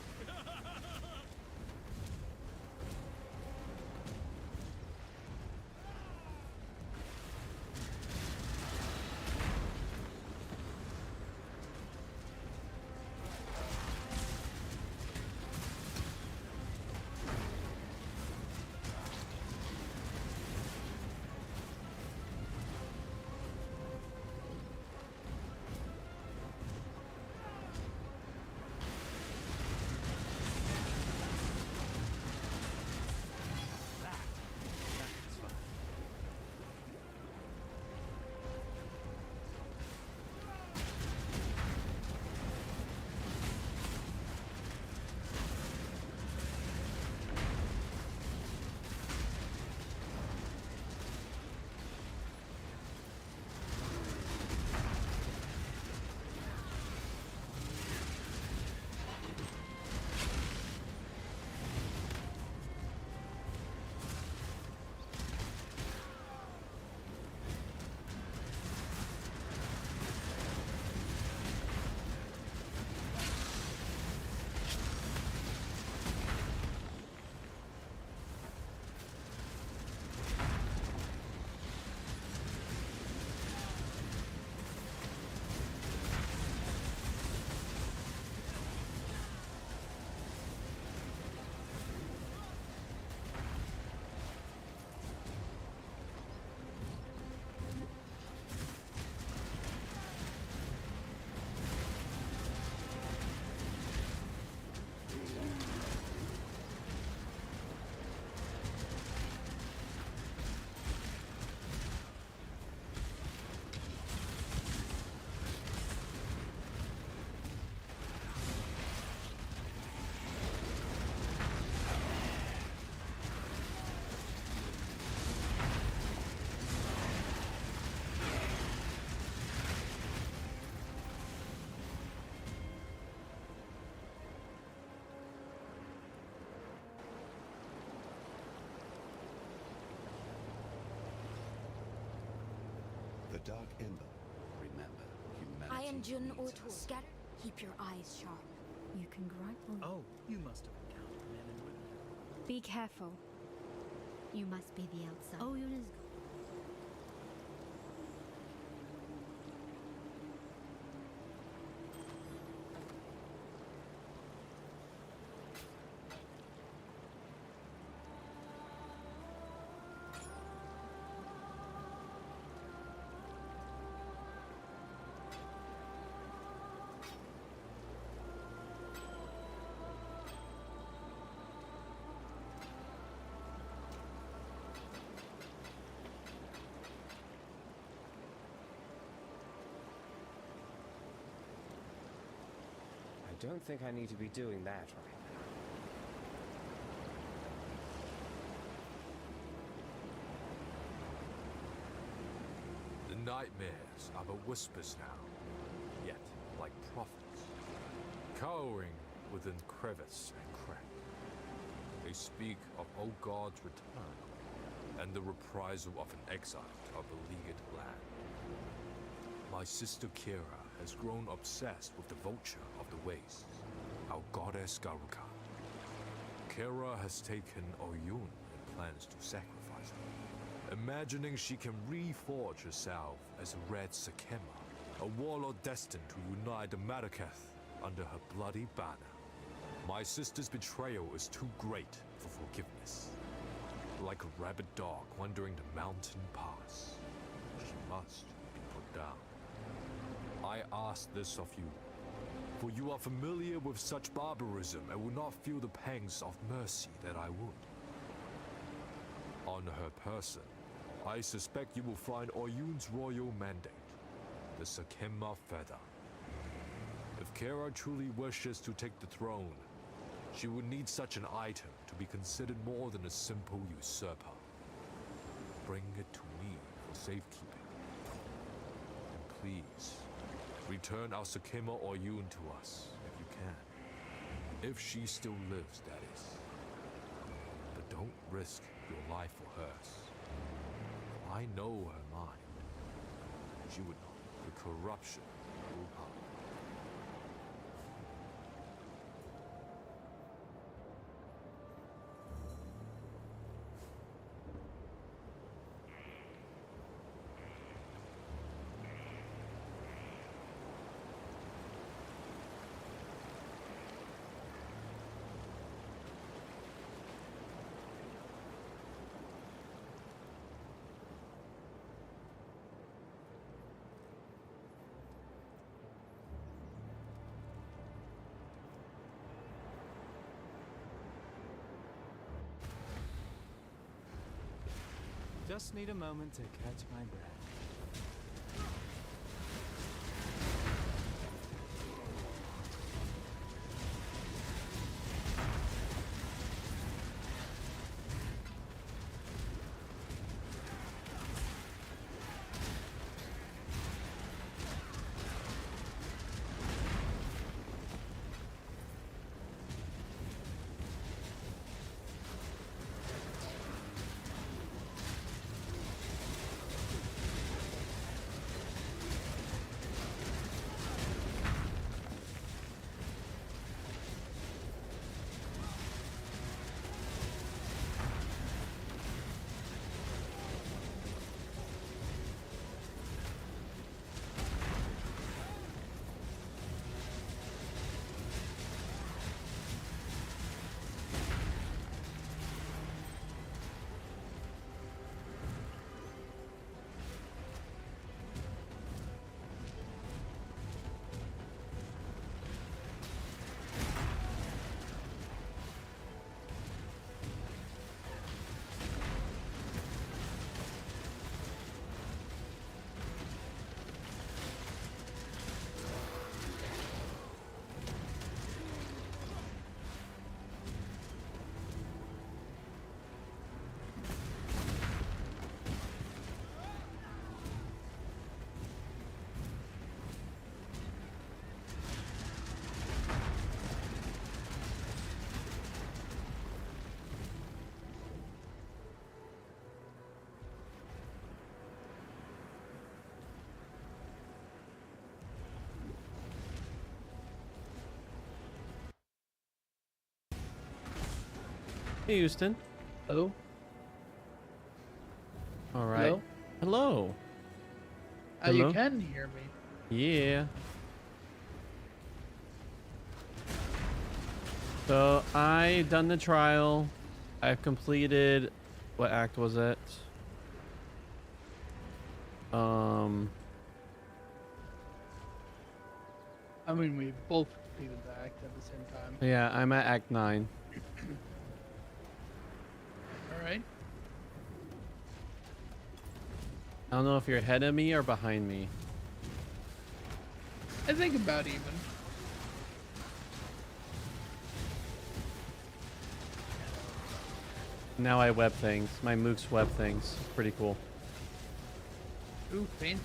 The Dark Ember. Remember, humanity I am Jun needs Otu. us. Scatter. Keep your eyes sharp. You can grunt. Oh, you must have encountered men and women. Be careful. You must be the outside. Oh, you is. I don't think I need to be doing that right The nightmares are but whispers now, yet like prophets, cowering within crevice and crack. They speak of old God's return and the reprisal of an exile to our beleaguered land. My sister Kira has grown obsessed with the vulture of the wastes, our goddess Garuka. Kira has taken Oyun and plans to sacrifice her, imagining she can reforge herself as Red Sakema, a warlord destined to unite the Madaketh under her bloody banner. My sister's betrayal is too great for forgiveness. Like a rabid dog wandering the mountain pass, she must be put down. I ask this of you, for you are familiar with such barbarism and will not feel the pangs of mercy that I would. On her person, I suspect you will find Oyun's royal mandate, the Sakema feather. If Kira truly wishes to take the throne, she would need such an item to be considered more than a simple usurper. Bring it to me for safekeeping. And please, Return our Sakima or Yun to us, if you can. If she still lives, that is. But don't risk your life for hers. I know her mind. She would know the corruption will come. Just need a moment to catch my breath. Hey, Houston. Hello? All right. Hello? Hello. You can hear me. Yeah. So I done the trial. I've completed. What act was it? I mean, we both completed the act at the same time. Yeah, I'm at Act 9. Alright. I don't know if you're ahead of me or behind me. I think about even. Now I web things. My mooks web things. Pretty cool. Ooh, fancy.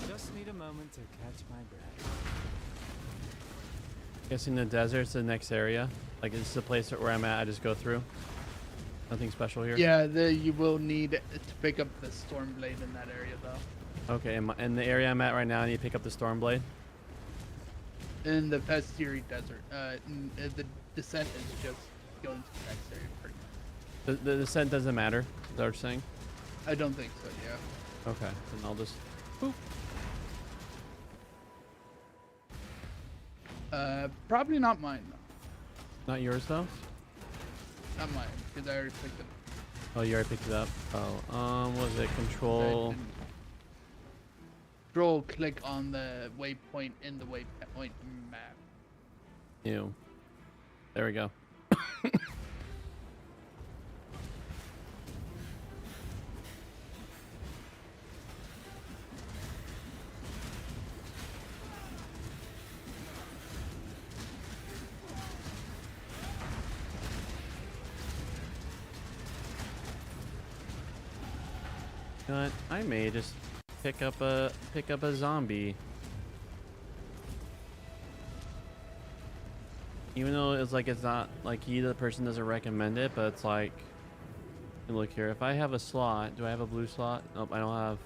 Just need a moment to catch my breath. Guessing the desert's the next area. Like, this is the place where I'm at. I just go through. Nothing special here. Yeah, you will need to pick up the Stormblade in that area, though. Okay, in the area I'm at right now, I need to pick up the Stormblade. In the Pastiri Desert. The descent is just going to the next area. Pretty much. The descent doesn't matter. Is that what you're saying? I don't think so, yeah. Okay, then I'll just... Boop. Probably not mine, though. Not yours, though? Not mine, because I already picked it. Oh, you already picked it up? Oh, was it control? Control, click on the waypoint in the waypoint map. Ew. There we go. You know what? I may just pick up a zombie. Even though it's like it's not like either person doesn't recommend it, but it's like, look here. If I have a slot, do I have a blue slot? Nope, I don't have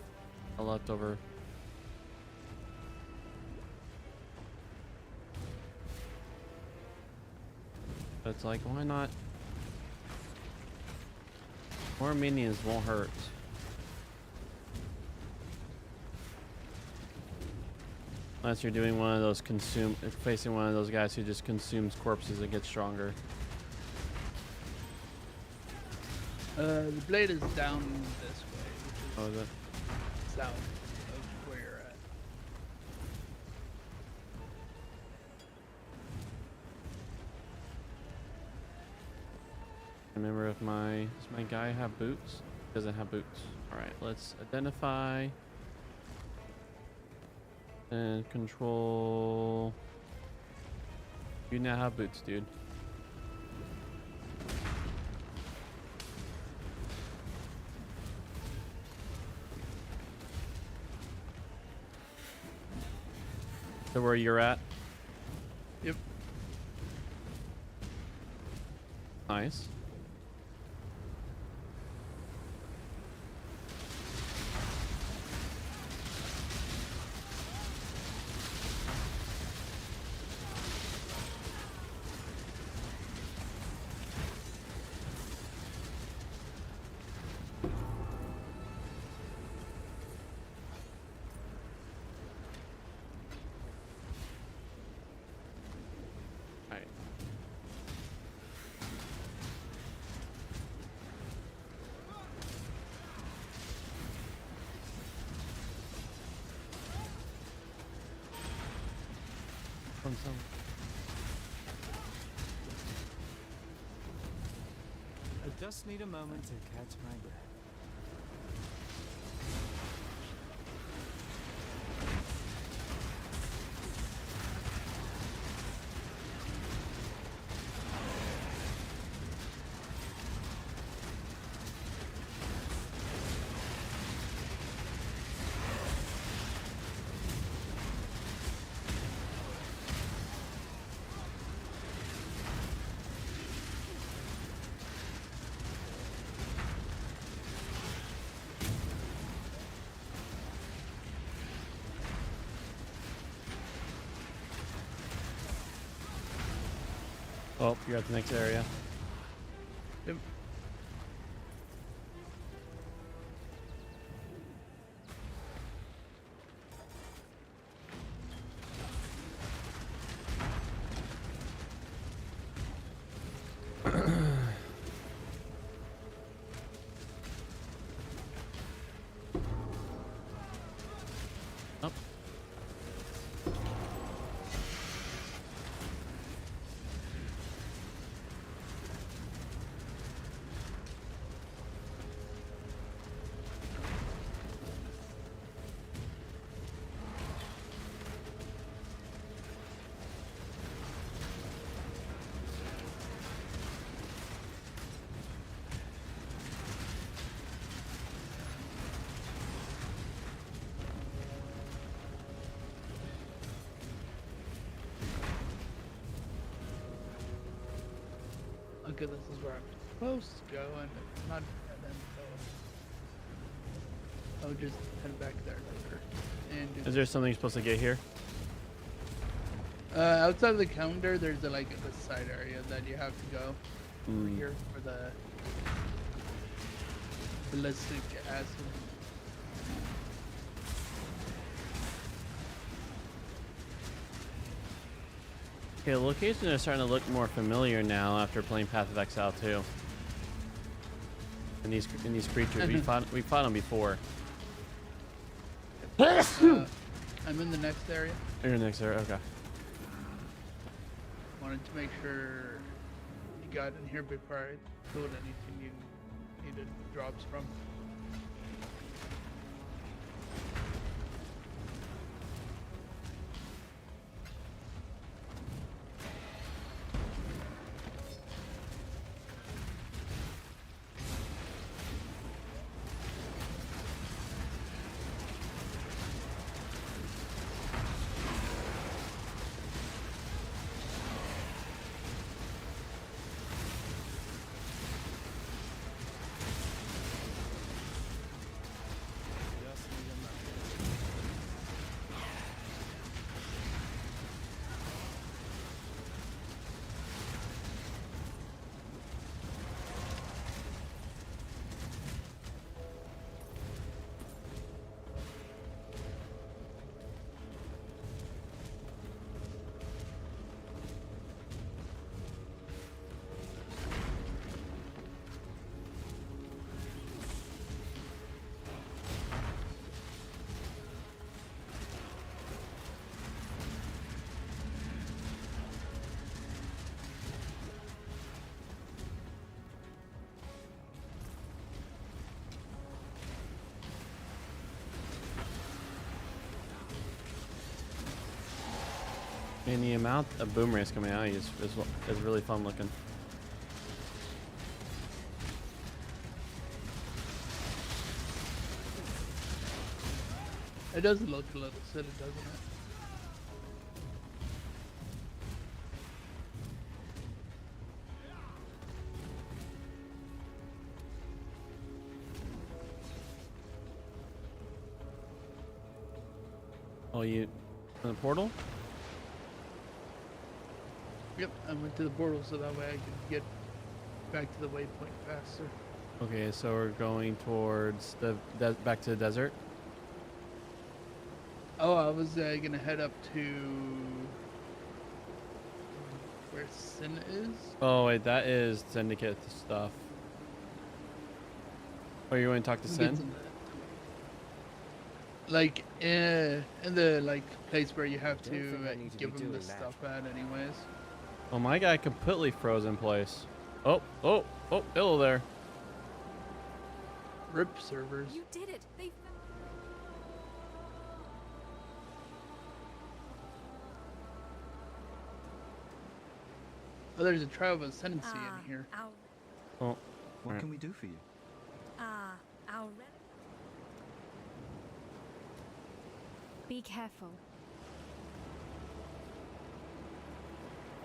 a leftover. But it's like, why not? More minions won't hurt. Unless you're doing one of those facing one of those guys who just consumes corpses and gets stronger. The blade is down this way, which is Oh, is it? south of where you're at. Remember if does my guy have boots? Doesn't have boots. Alright, let's identify. And control. You now have boots, dude. So where you're at? Yep. Nice. I just need a moment to catch my breath. Oh, you're at the next area. Yep. Up. Okay, this is where I'm supposed to go, and it's not then, so I'll just head back there later. And do Is there something you're supposed to get here? outside of the counter, there's a, like a side area that you have to go over here for the ballistic acid. Okay, the location is starting to look more familiar now after playing Path of Exile 2. And these creatures, we fought them before. I'm in the next area. You're in the next area, okay. Wanted to make sure you got in here before I killed anything you needed drops from. And the amount of boomerangs coming out is really fun looking. It does look a little silly, doesn't it? Oh, you in the portal? Yep, I went to the portal so that way I could get back to the waypoint faster. Okay, so we're going towards the back to the desert. Oh, I was gonna head up to where Sin is. Oh wait, that is Syndicate stuff. Oh, you want to talk to We'll get Sin? to that. Like in the like place where you have Don't to think I need to give be them the doing that. stuff at, anyways. Oh, my guy completely froze in place. Oh, hello there. Rip servers. You did it. They Oh, there's a trial of ascendancy in here. Oh, What alright. can we do for you? our Be careful.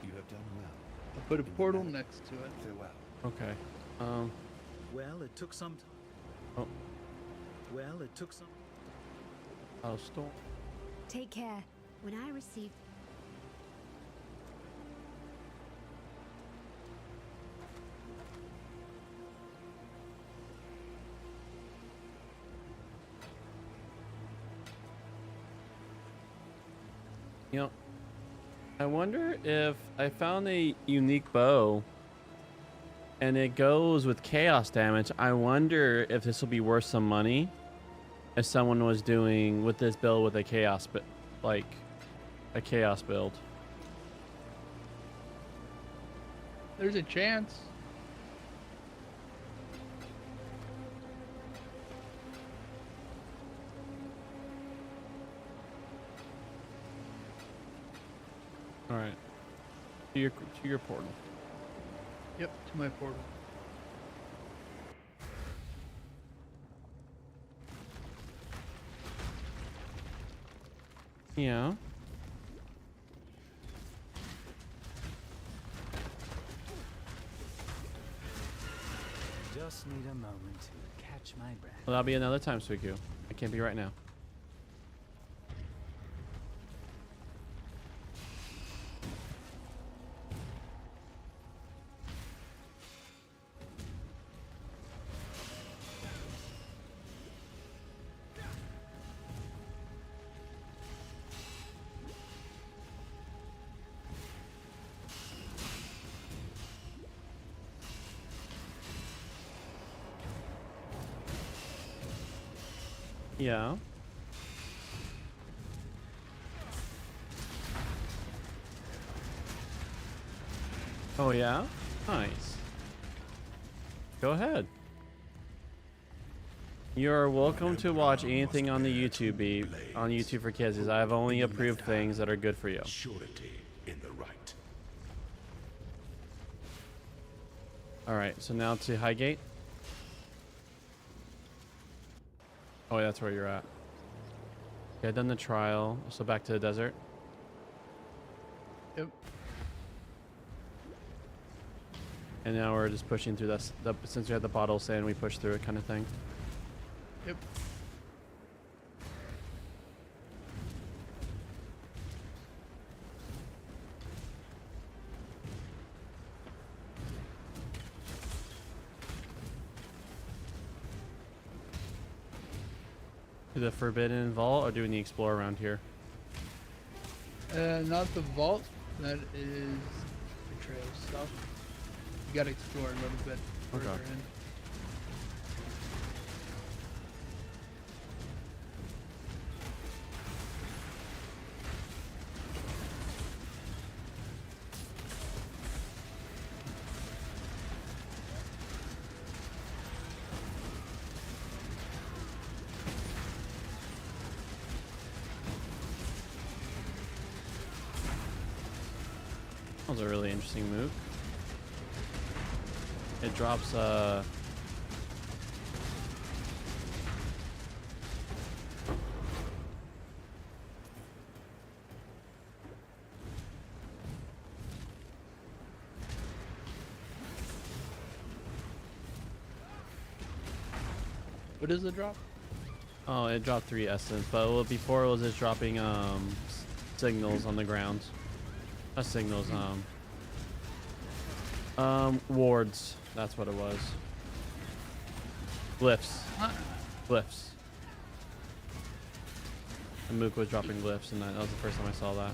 You have done well. I put a portal next to it. Farewell. Okay. Well, it took some time. Oh, Well, it took some. oh, storm. Take care. When I received You know, I wonder if I found a unique bow and it goes with chaos damage. I wonder if this will be worth some money if someone was doing with this build with a chaos, but like a chaos build. There's a chance. All right, to your portal. Yep, to my portal. Yeah. Just need a moment to catch my breath. Well, that'll be another time, Suiku. I can't be right now. Yeah. Oh yeah? Nice. Go ahead. You're welcome to watch anything on the YouTube on YouTube for Kids, as I've only approved things that are good for you. Surety in the right. Alright, so now to Highgate. Oh, that's where you're at. Okay, I've done the trial, so back to the desert. Yep. And now we're just pushing through this. Since we had the bottle saying we push through it kind of thing. Yep. To the Forbidden Vault, or do we need to explore around here? Not the vault. That is betrayal stuff. You gotta explore a little bit further Okay. in. was a really interesting move. It drops What does it drop? oh, it dropped 3 essence, but before it was just dropping signals on the ground. Not signals, wards. That's what it was. Glyphs. Glyphs. And Mook was dropping glyphs, and that was the first time I saw that.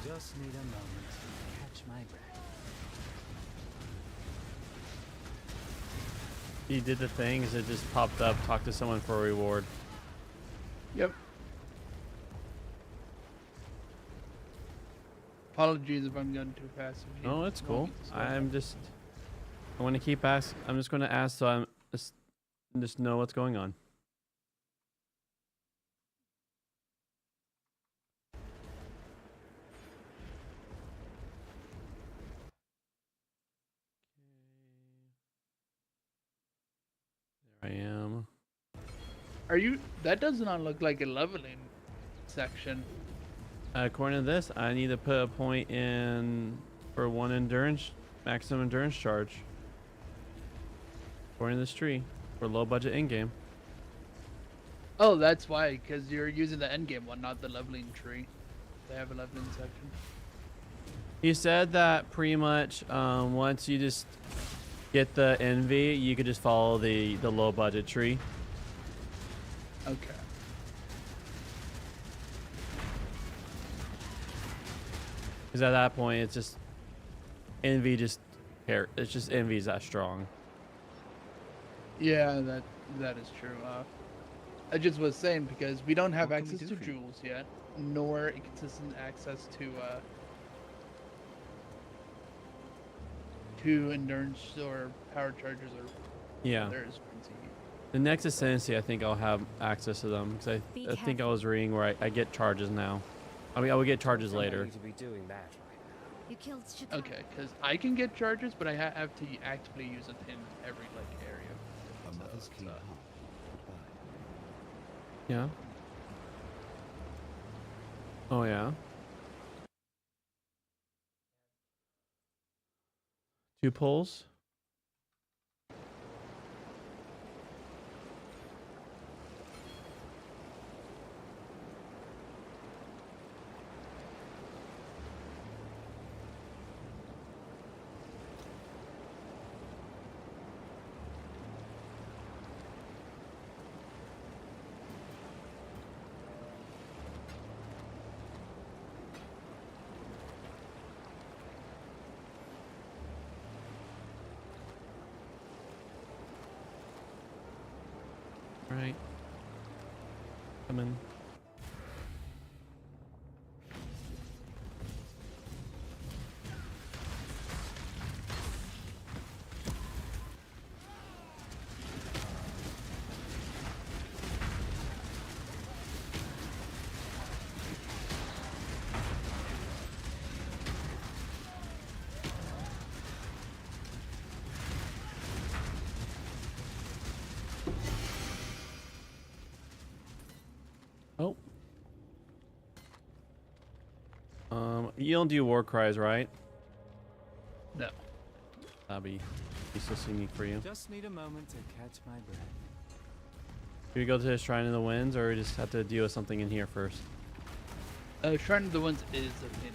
Just need a moment to catch my breath. He did the things, it just popped up, talk to someone for a reward. Yep. Apologies if I'm going too fast. If you Oh, it's want cool. me to slow I down. want to keep asking. I'm just going to ask so I'm just know what's going on. There I am. Are you? That does not look like a leveling section. According to this, I need to put a point in for 1 endurance, maximum endurance charge. According to this tree, for low budget in game. Oh, that's why, because you're using the endgame one, not the leveling tree. They have a leveling section. He said that pretty much once you just get the envy, you could just follow the low budget tree. Okay. Because at that point, it's just envy. It's just envy's that strong. Yeah, that is true. I just was saying because we don't have What can we access do to for you? jewels yet, nor a consistent access to endurance or power chargers or Yeah. others. The next Ascendancy, I think I'll have access to them because I think I was reading where I get charges now. I mean, I will get charges later. To be doing that right You killed Chitara. Okay, because I can get charges, but I have to actively use it in every area. A mother's keen heart. Goodbye. Yeah. Oh yeah. 2 pulls. Right. Come in. Oh. You don't do war cries, right? No. That'd be so unique for you. Just need a moment to catch my breath. Do we go to the Shrine of the Winds, or we just have to deal with something in here first? Shrine of the Winds is in here.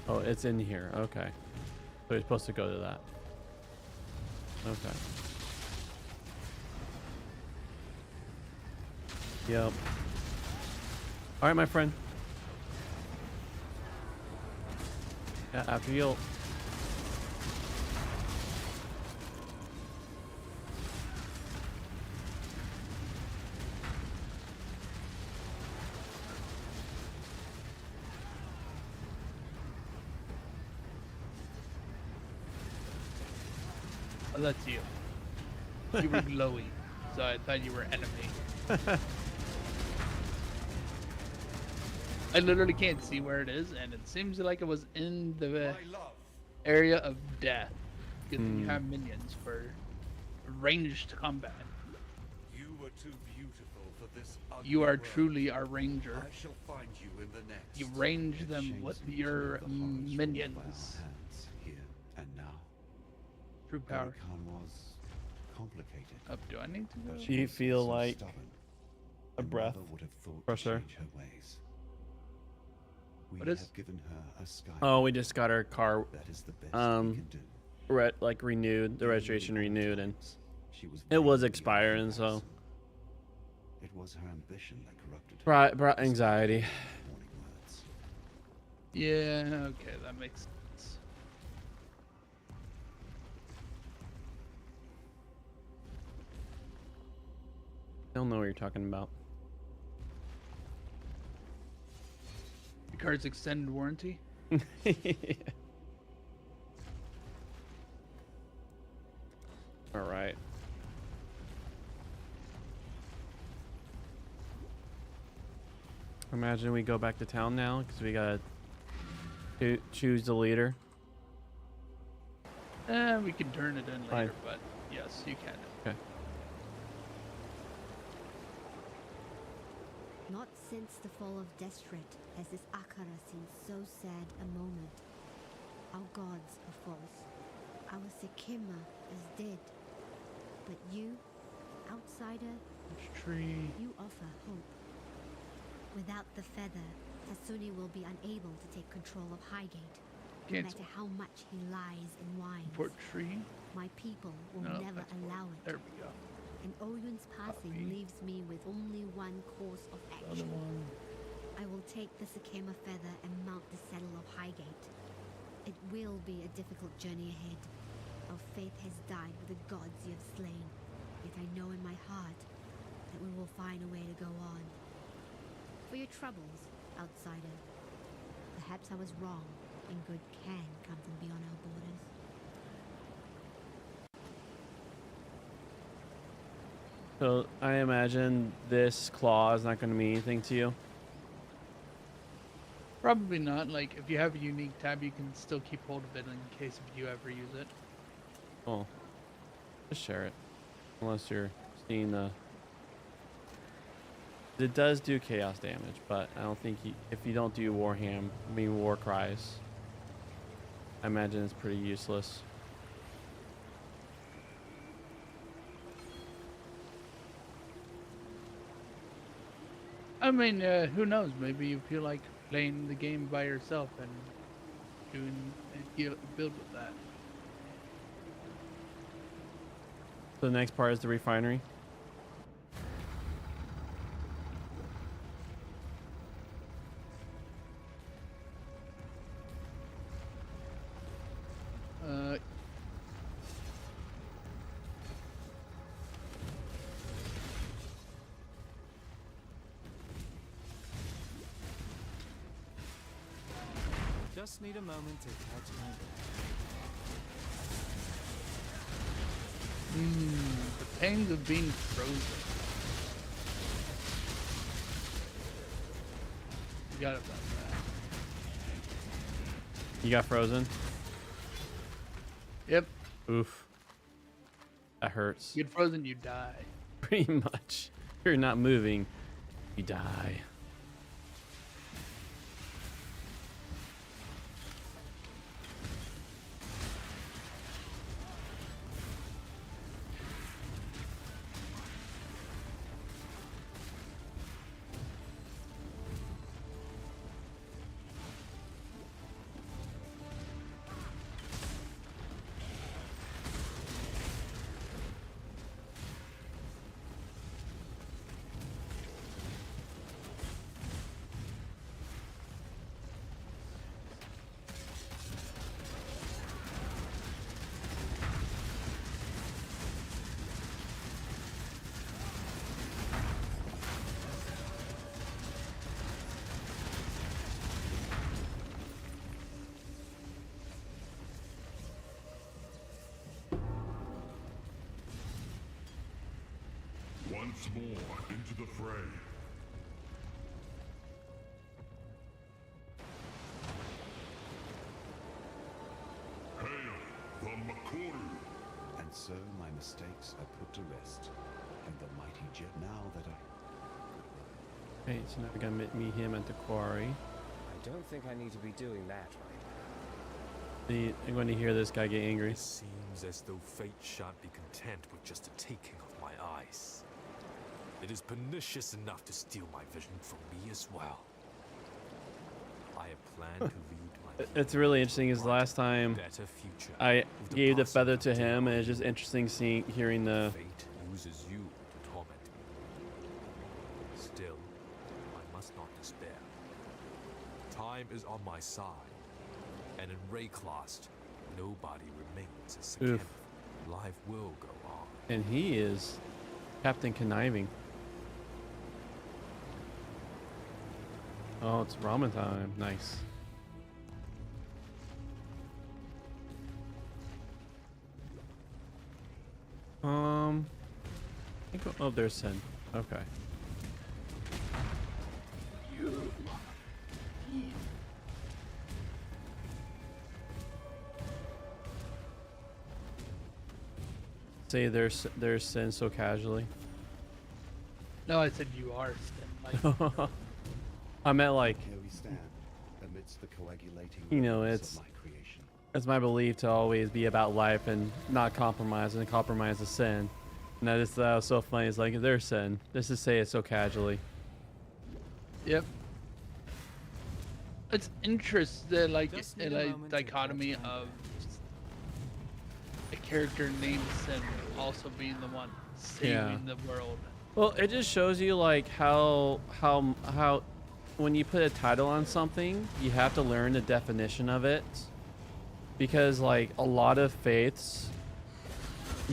Oh, it's in here. Okay. So we're supposed to go to that. Okay. Yep. All right, my friend. Yeah, after you. Oh, that's you. You were glowy, so I thought you were enemy. I literally can't see where it is, and it seems like it was in the area of death. Because you have minions for ranged combat. You were too beautiful for this. You are truly our ranger. I shall find you in the next. You range them with your minions. Hands here and now. True power. Khan was complicated. Up, do I need to go? Do you feel like a breath fresher? What is? Given her a sky. Oh, we just got our car That is the best we can do. like renewed, the registration renewed, and it was expiring, so It was her ambition that corrupted her. brought anxiety. Yeah, okay, that makes sense. Don't know what you're talking about. The car's extended warranty. All right. Imagine we go back to town now because we gotta choose the leader. We can turn it in later, Fine. but yes, you can. Okay. Not since the fall of Destret has this Akara seen so sad a moment. Our gods are false. Our Sekima is dead. But you, outsider, Tree. you offer hope. Without the feather, Tasuni will be unable to take control of Highgate. No Cancel. matter how much he lies and whines, Import tree. my people will No, never that's allow it. There we go. And Oyun's passing Copy. leaves me with only one course of Other action. one. I will take the Sakema feather and mount the saddle of Highgate. It will be a difficult journey ahead. Our faith has died with the gods you have slain. Yet I know in my heart that we will find a way to go on. For your troubles, outsider. Perhaps I was wrong, and good can come from beyond our borders. So I imagine this claw is not going to mean anything to you. Probably not. Like, if you have a unique tab, you can still keep hold of it in case if you ever use it. Oh, just share it. Unless you're seeing the. It does do chaos damage, but I don't think if you don't do war cries, I imagine it's pretty useless. I mean, who knows? Maybe you feel like playing the game by yourself and doing build with that. So the next part is the refinery. Just need a moment to catch my breath. The pangs of being frozen. Forgot about that. You got frozen? Yep. Oof. That hurts. You get frozen, you die. Pretty much. If you're not moving, you die. once more into the fray. Hail the Makuru! And so my mistakes are put to rest, and the mighty jet now that Okay, so now we're gonna meet him at the quarry. I don't think I need to be doing that right I'm going to hear this guy get angry. It seems as though fate shan't be content with just a taking of my eyes. It is pernicious enough to steal my vision from me as well. I have planned to lead my It's really interesting. Is the last time better future I with the gave the feather to possibility him, and it's of just interesting hearing the. fate uses you to torment me. Still, I must not despair. Time is on my side, and in Rayclast, nobody remains as Oof. Seketh. Life will go on. And he is Captain Conniving. Oh, it's ramen time. Nice. I think, oh, there's Sin. Okay. Say there's Sin so casually. No, I said you are Sin. Like, I meant like, here we stand, amidst the coagulating you know, waters it's of my creation. it's my belief to always be about life and not compromise, and compromise is sin. And that is so funny. It's like, there's Sin. Just to say it so casually. Yep. It's interesting, like Just in need a a moment to dichotomy catch my of a character named Sin also being the one saving the world. Well, it just shows you like how when you put a title on something, you have to learn the definition of it, because like a lot of faiths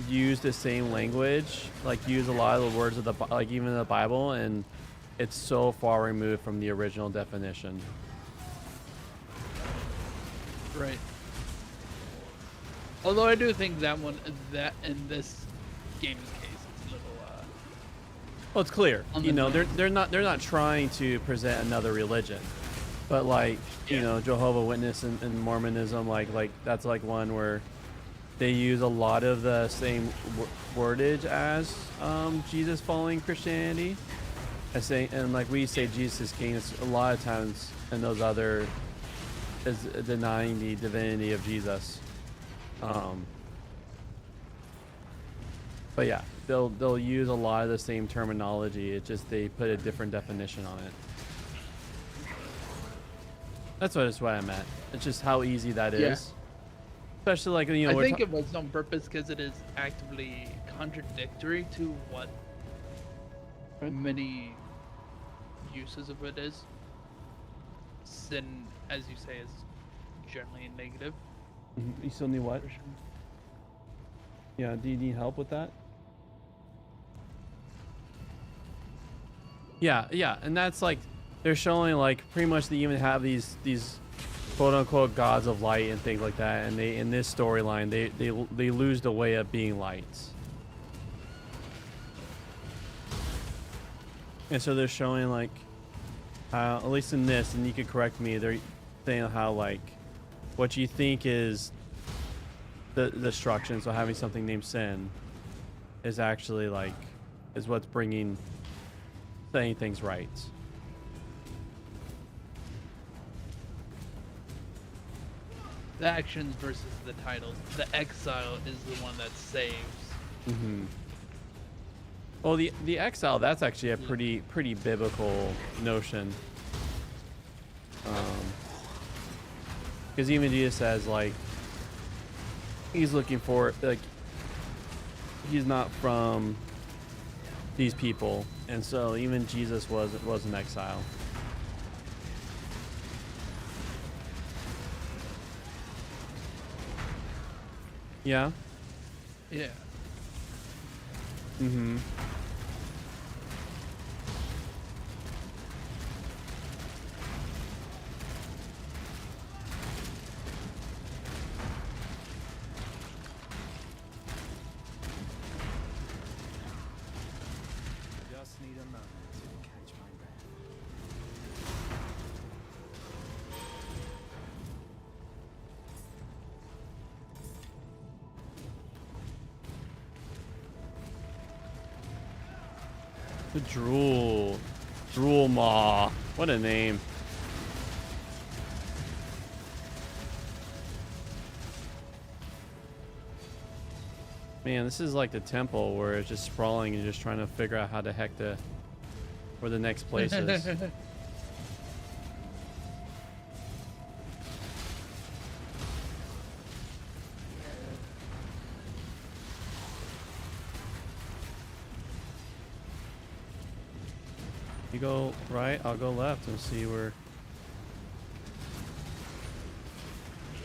use the same language, like use a lot of the words of the like even the Bible, and it's so far removed from the original definition. Right. Although I do think that one, that in this game's case, it's a little. Well, it's clear. On You the know, nose. they're not trying to present another religion, but like you know, Jehovah's Witness and Mormonism, like that's like one where they use a lot of the same wordage as Jesus following Christianity. I say, and like we say Jesus is king. It's a lot of times, and those other is denying the divinity of Jesus. But yeah, they'll use a lot of the same terminology. It's just they put a different definition on it. That's what I meant. It's just how easy that is. Yeah. Especially like, you know, I we're think it was on purpose because it is actively contradictory to what many uses of it is. Sin, as you say, is generally negative. You still need what? Yeah, do you need help with that? Yeah, and that's like they're showing like pretty much they even have these quote unquote gods of light and things like that, and they in this storyline they lose the way of being lights. And so they're showing like at least in this, and you could correct me, they're saying how like what you think is the destruction, so having something named Sin is actually like is what's setting things right. The actions versus the titles. The exile is the one that saves. Mm-hmm. Well, the exile, that's actually a pretty biblical notion. Because even Jesus says like he's looking for like he's not from these people, and so even Jesus was an exile. Yeah. Yeah. Mm-hmm. The Drool. Drool Maw. What a name. Man, this is like the temple where it's just sprawling and just trying to figure out how the heck to where the next place is. You go right, I'll go left and see where.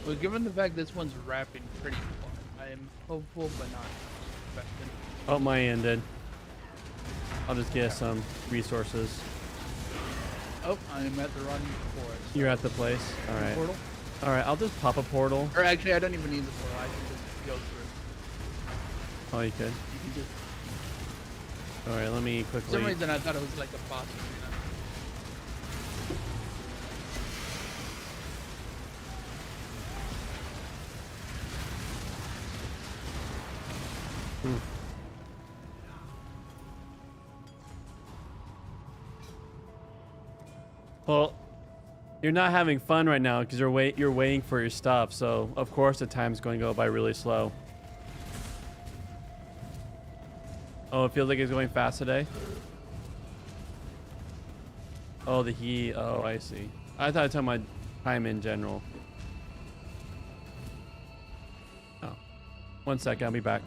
Well, given the fact this one's wrapping pretty far, I am hopeful but not expectant. Oh, my ended. I'll just get some resources. Oh, I'm at the wrong forest. You're at the place. All right. Portal? All right, I'll just pop a portal. Or actually, I don't even need the portal. I can just go through. Oh, you could. You can just. All right, let me For some quickly. reason, I thought it was like a boss arena. Well, you're not having fun right now because you're waiting for your stuff. So of course the time's going to go by really slow. Oh, it feels like it's going fast today. Oh, the heat. Oh, I see. I thought I was talking about time in general. Oh, 1 second. I'll be back.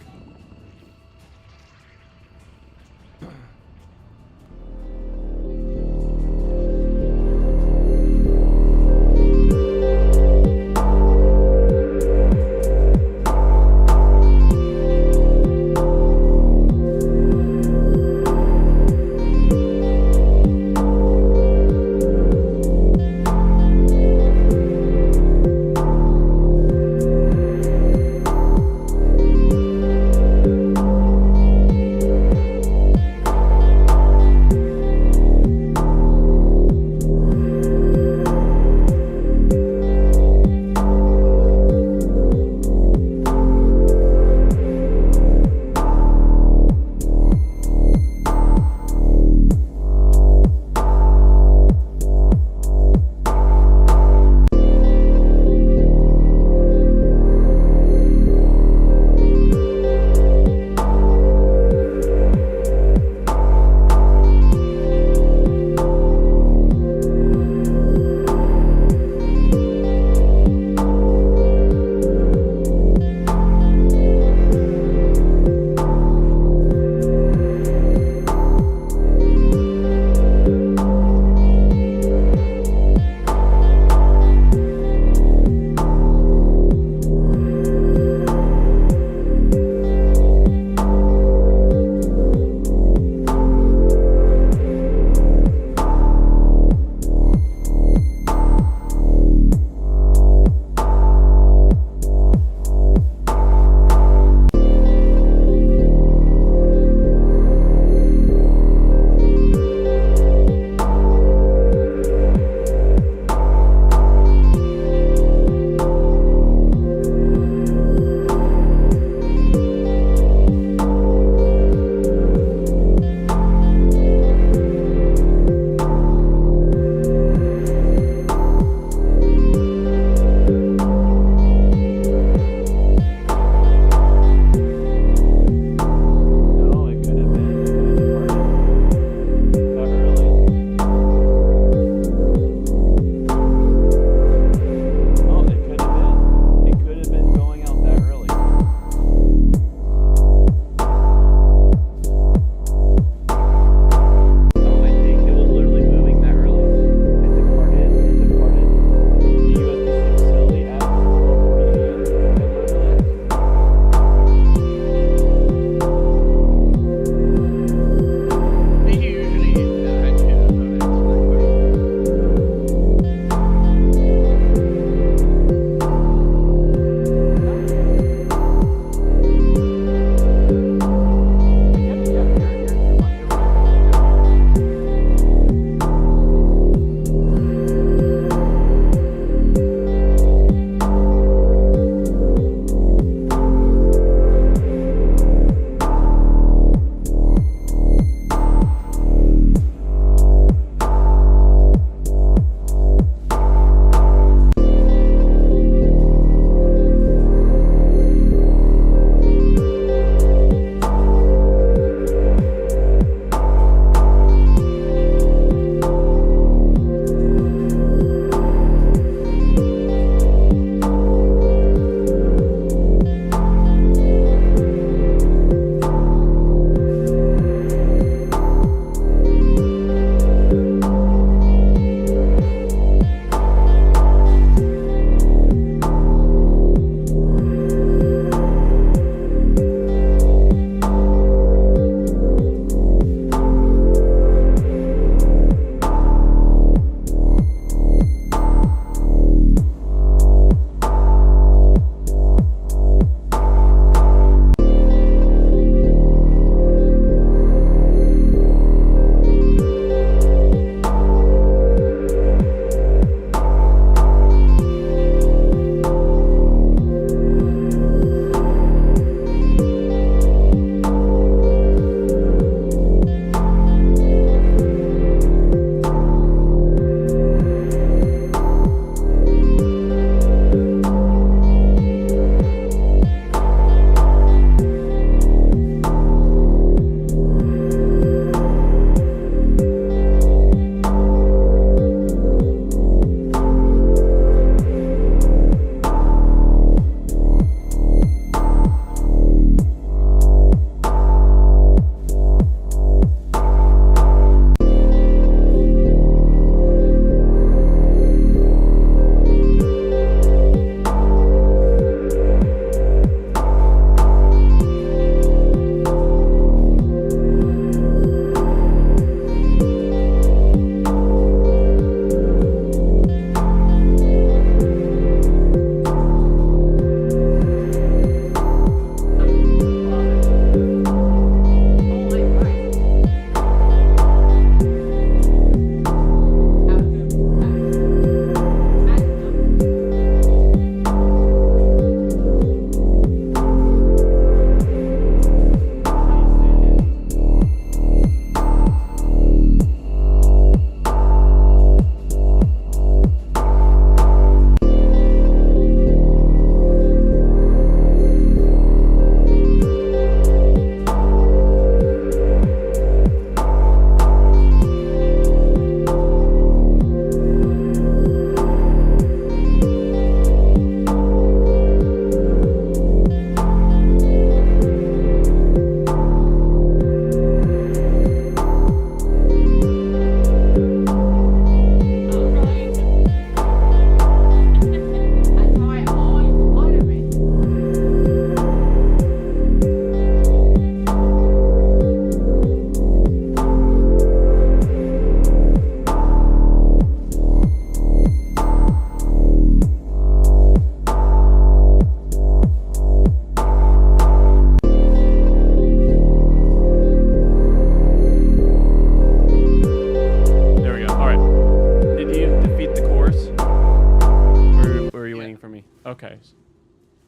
Okay.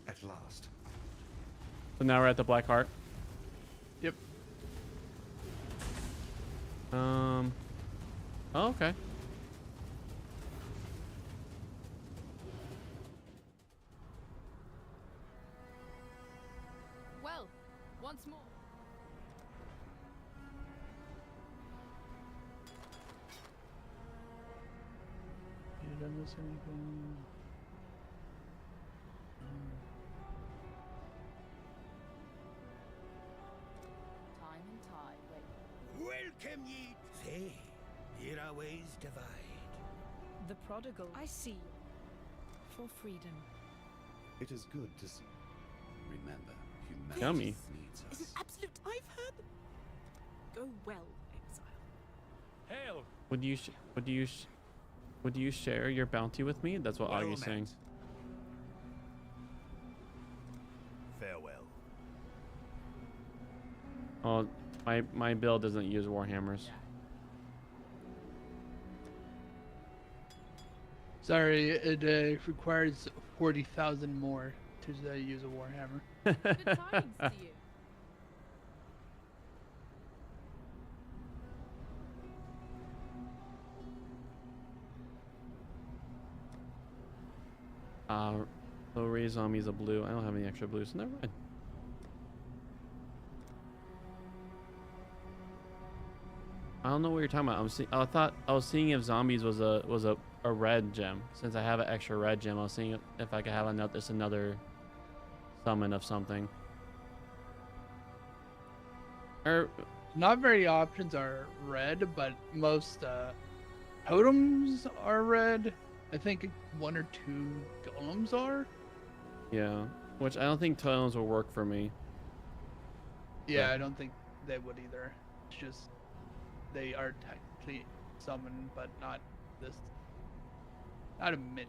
At last. So now we're at the Black Heart. Yep. Oh, okay. Well, once more. Did I miss anything? Time and tide. Wait. Welcome ye. Say, here our ways divide. The prodigal. I see. For freedom. It is good to see. Remember, humanity Yummy. needs Is us. an absolute. I've heard. Go well, exile. Hail! Would you share your bounty with me? That's what Well Augie's saying. met. Farewell. Oh, my build doesn't use warhammers. Sorry, it requires 40,000 more to use a warhammer. Good tidings to you. So raise zombies a blue. I don't have any extra blues, so never mind. I don't know what you're talking about. I thought I was seeing if zombies was a red gem. Since I have an extra red gem, I was seeing if I could have another summon of something. Or Not very options are red, but most totems are red. I think 1 or 2 golems are. yeah, which I don't think totems will work for me. Yeah, Right. I don't think they would either. It's just they are technically summoned, but not this. Not a minion.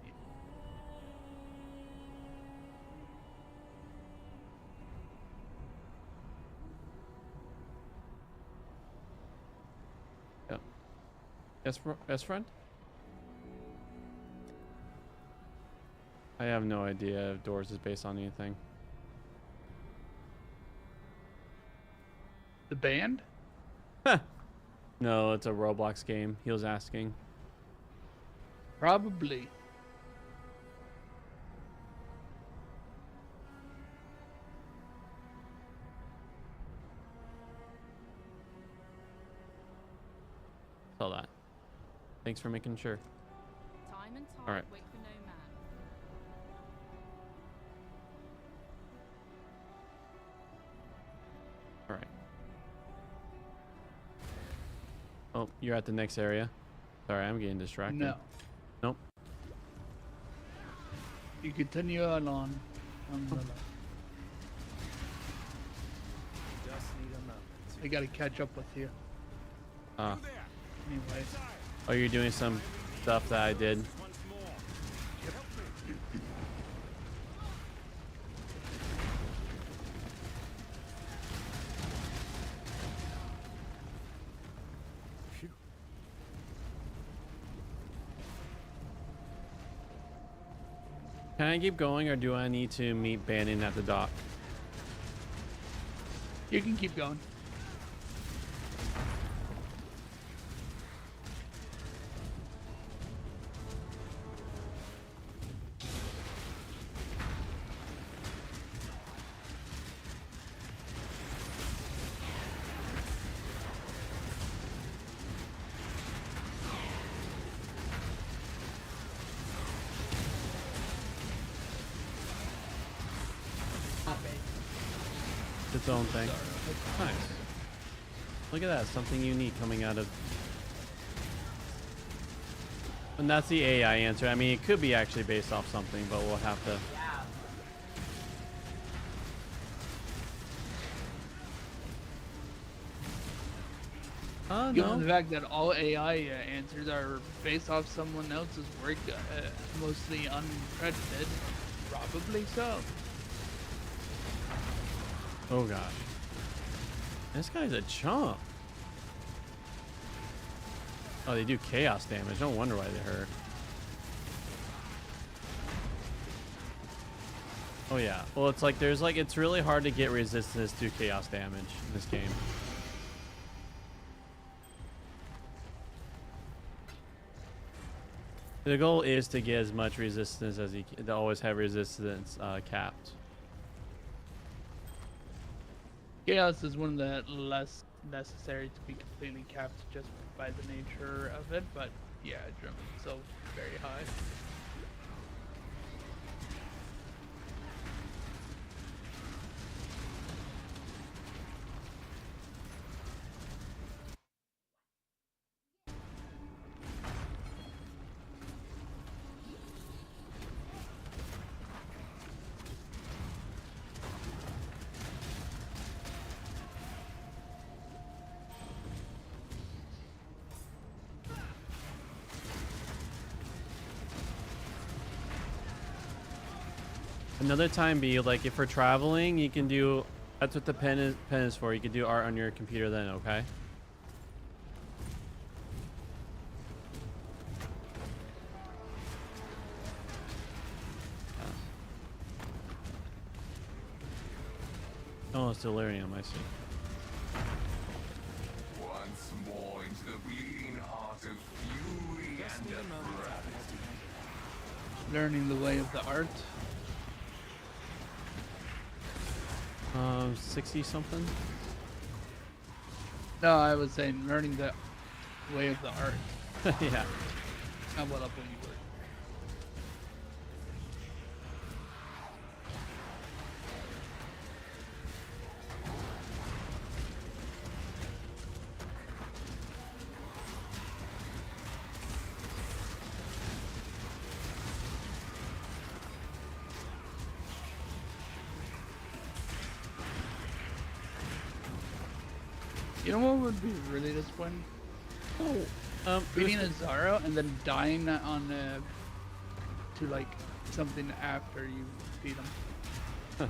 Yeah. Yes, friend. I have no idea if Doors is based on anything. The band? No, it's a Roblox game. He was asking. Probably. Saw that. Thanks for making sure. Time and tide. All right. Wait for no man. All right. Oh, you're at the next area. Sorry, I'm getting distracted. No. Nope. You continue on. Just need a moment. I gotta catch up with you. Anyway. Oh, you're doing some stuff that I did. Can I keep going, or do I need to meet Bannon at the dock? You can keep going. Its own thing. Nice. Look at that, something unique coming out of. And that's the AI answer. I mean, it could be actually based off something, but we'll have to. Given the fact that all AI answers are based off someone else's work, mostly uncredited, probably so. Oh gosh. This guy's a chump. Oh, they do chaos damage. No wonder why they hurt. Oh yeah. Well, it's like it's really hard to get resistance to chaos damage in this game. The goal is to get as much resistance as you can, to always have resistance capped. Chaos is one of the less necessary to be completely capped just by the nature of it, but yeah, German itself very high. Another time be like if we're traveling, you can do. That's what the pen is for. You can do art on your computer then, okay? Oh, it's delirium. I see. Once more into the bleeding heart of fury and depravity. Learning the way of the art. 60 something. No, I was saying learning the way of the art. Yeah. Not what up when you were. You know what would be really disappointing? Beating a Zaro and then dying on to like something after you beat him.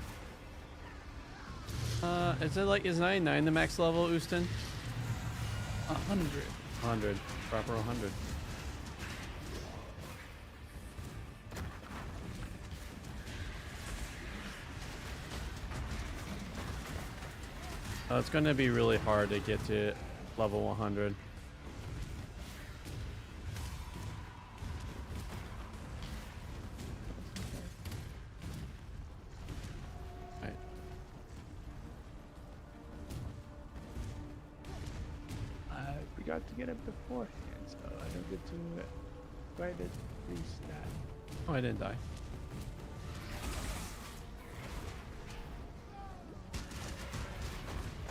Is it like is 99 the max level, Ustin? 100. 100. Proper 100. It's going to be really hard to get to level 100. Right. I forgot to get it beforehand, so I don't get to quite at least that. Oh, I didn't die.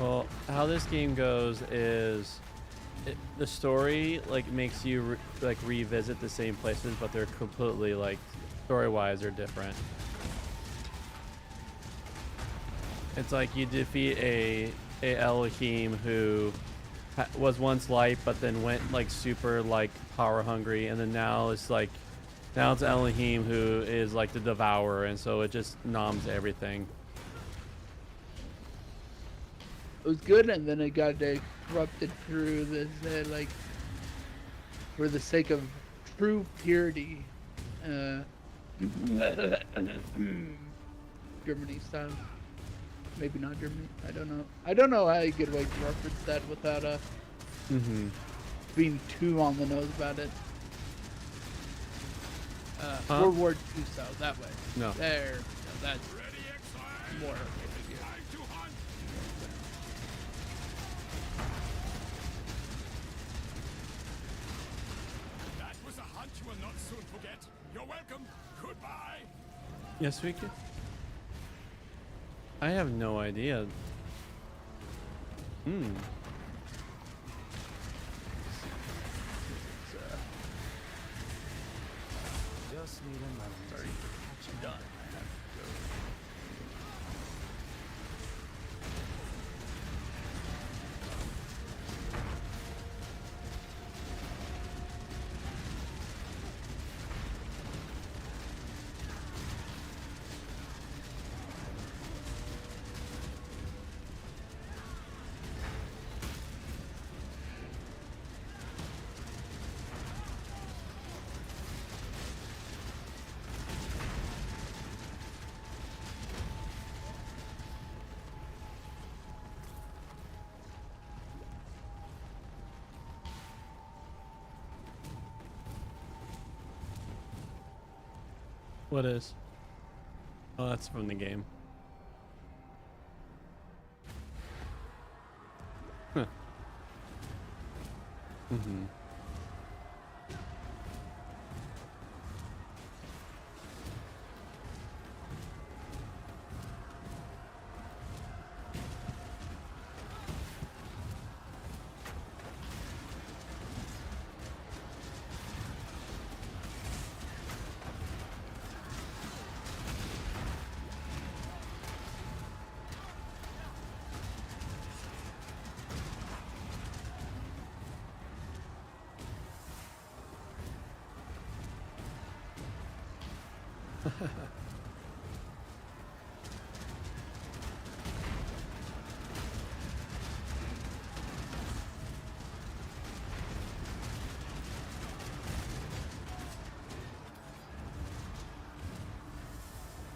Well, how this game goes is the story like makes you revisit the same places, but they're completely like story-wise are different. It's like you defeat a Elohim who was once light, but then went like super like power hungry, and then now it's Elohim who is like the devourer, and so it just noms everything. It was good, and then it got corrupted through this, like, for the sake of true purity, Germany style. Maybe not Germany. I don't know. I don't know how you get away to reference that without being too on the nose about it. World War II style, that way. No. There. No, that's more. Yes, we could. I have no idea. Just need a moment. Sorry, I'm done. I have to go. What is? Oh, that's from the game. Huh. Mm-hmm.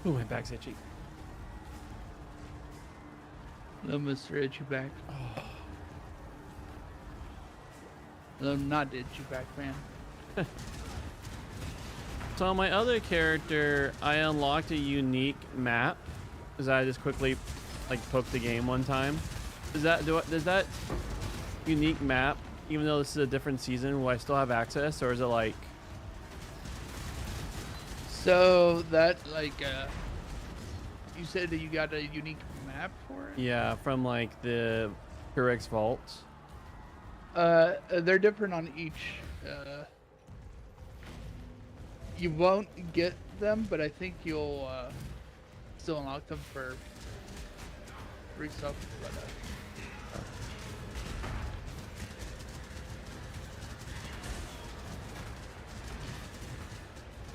Ooh, my back's itchy. No, Mr. Itchy Back. No, not Itchy Back, man. So on my other character, I unlocked a unique map because I just quickly like poked the game one time. Does that unique map, even though this is a different season, will I still have access, or is it like? So that you said that you got a unique map for it? Yeah, from like the Pyrex vault. They're different on each. You won't get them, but I think you'll still unlock them for free stuff.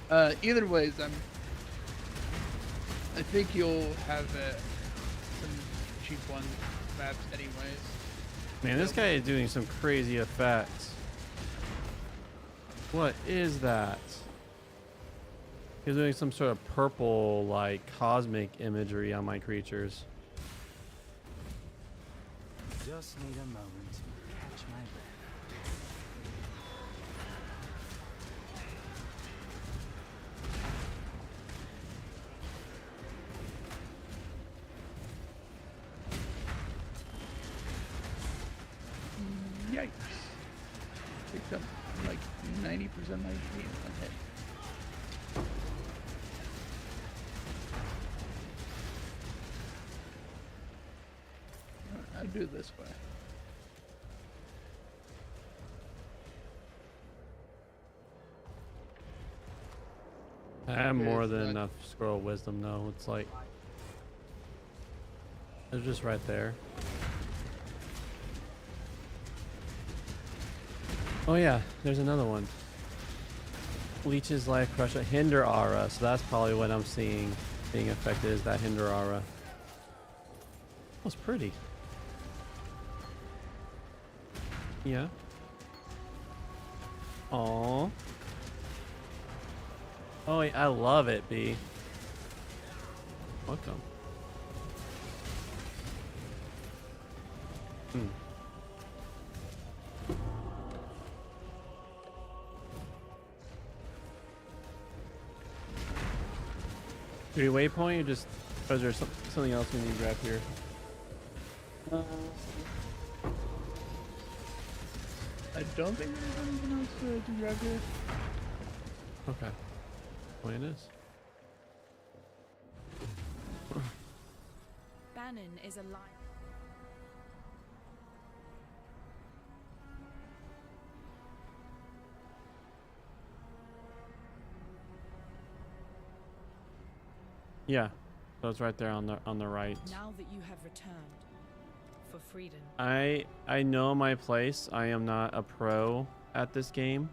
But, either ways, I think you'll have some cheap one maps anyways. Man, this guy is doing some crazy effects. What is that? He's doing some sort of purple, like, cosmic imagery on my creatures. Just need a moment to catch my breath. Yikes. Picked up like 90% of my HP in one hit. I'll do it this way. I have Okay, more so than that- enough scroll wisdom, though. It's like... They're just right there. Oh yeah, there's another one. Leech's Life Crusher, Hinder Aura. So that's probably what I'm seeing being affected, is that Hinder Aura. That's pretty. Yeah. Aww. Oh, I love it, B. Welcome. Hmm. 3 waypoint, or just, or is there something else we need to grab here? I don't think there's anything else to grab here. Okay. Well, it is. Bannon is alive. Yeah, so it's right there on the right. Now that you have returned for freedom. I know my place. I am not a pro at this game.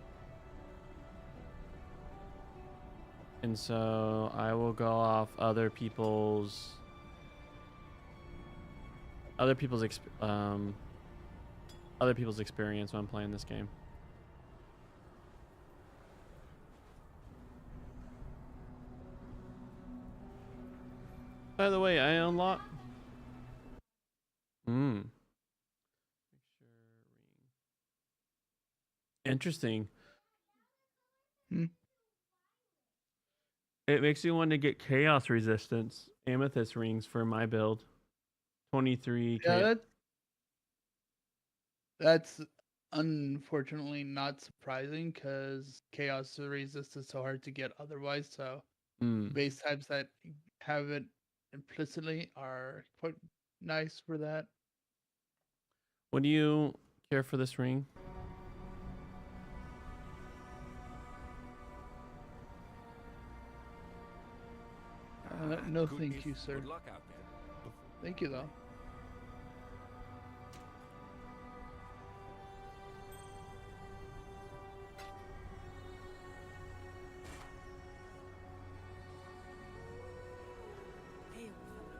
And so I will go off other people's experience when I'm playing this game. By the way, I unlocked. Interesting. It makes me want to get chaos resistance amethyst rings for my build. 23. Yeah, that's unfortunately not surprising because chaos resist is so hard to get otherwise. So Mm. base types that have it implicitly are quite nice for that. What do you care for this ring? No, thank you, sir. Good luck out there. Thank you, though.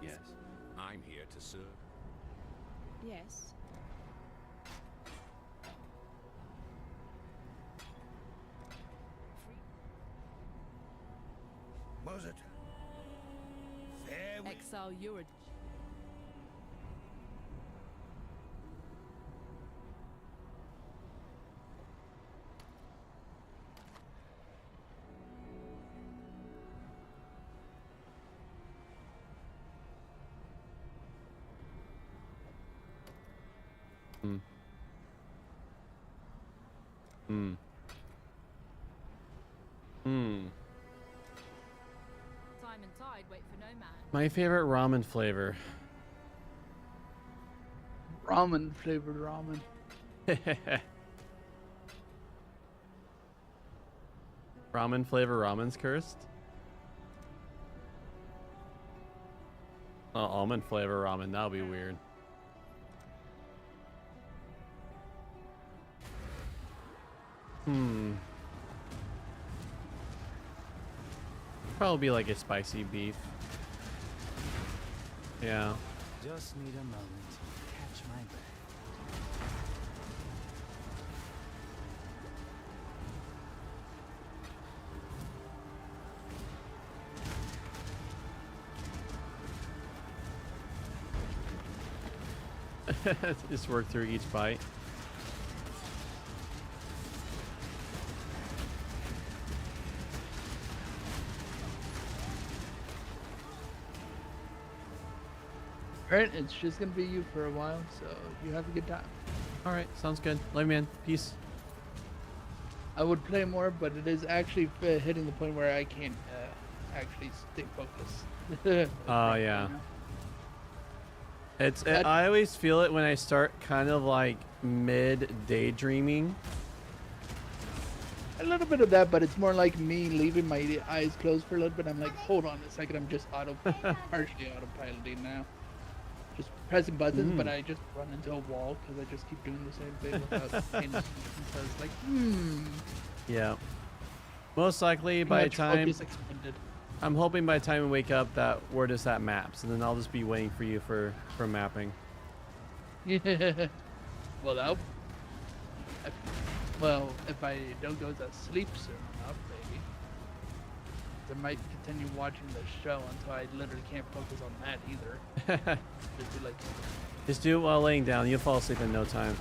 Yes, I'm here to serve. Yes. Was it? There we... Exile Urage. Hmm. Hmm. Hmm. Time and tide wait for no man. My favorite ramen flavor. Ramen flavored ramen. Ramen flavor ramen's cursed? Oh, almond flavor ramen, that'll be weird. Probably be like a spicy beef. Yeah. Just need a moment to catch my breath. Just work through each bite. Alright, it's just gonna be you for a while, so you have a good time. Alright, sounds good. Love you, man. Peace. I would play more, but it is actually hitting the point where I can't actually stay focused. Oh, yeah. I always feel it when I start kind of like mid daydreaming. A little bit of that, but it's more like me leaving my eyes closed for a little bit. I'm like, hold on a second, I'm just partially autopiloting now. Just pressing buttons, but I just run into a wall because I just keep doing the same thing without paying attention. So it's like, Yeah. Most likely Too by the much time focus expended. I'm hoping by the time we wake up that we're just at maps, and then I'll just be waiting for you for mapping. Yeah. Well, if I don't go to sleep soon enough, maybe I might continue watching the show until I literally can't focus on that either. Just be like, Just do it while laying down. You'll fall asleep in no time.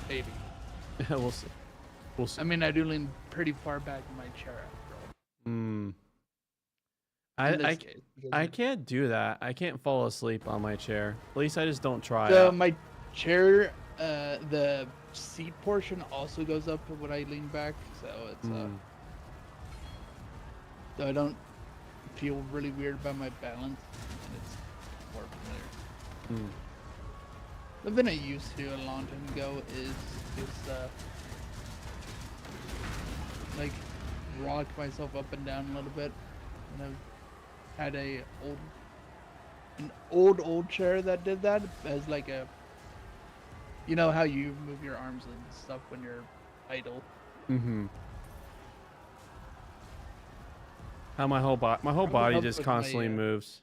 maybe. We'll see. We'll see. I mean, I do lean pretty far back in my chair after all. In this case, because I can't do that. I can't fall asleep on my chair. At least I just don't try. So my chair, the seat portion also goes up when I lean back, so it's so I don't feel really weird about my balance, and it's more familiar. Something I used to do a long time ago is just like rock myself up and down a little bit, and I had an old chair that did that as like a, you know how you move your arms and stuff when you're idle. How my whole body helps just with my, constantly moves.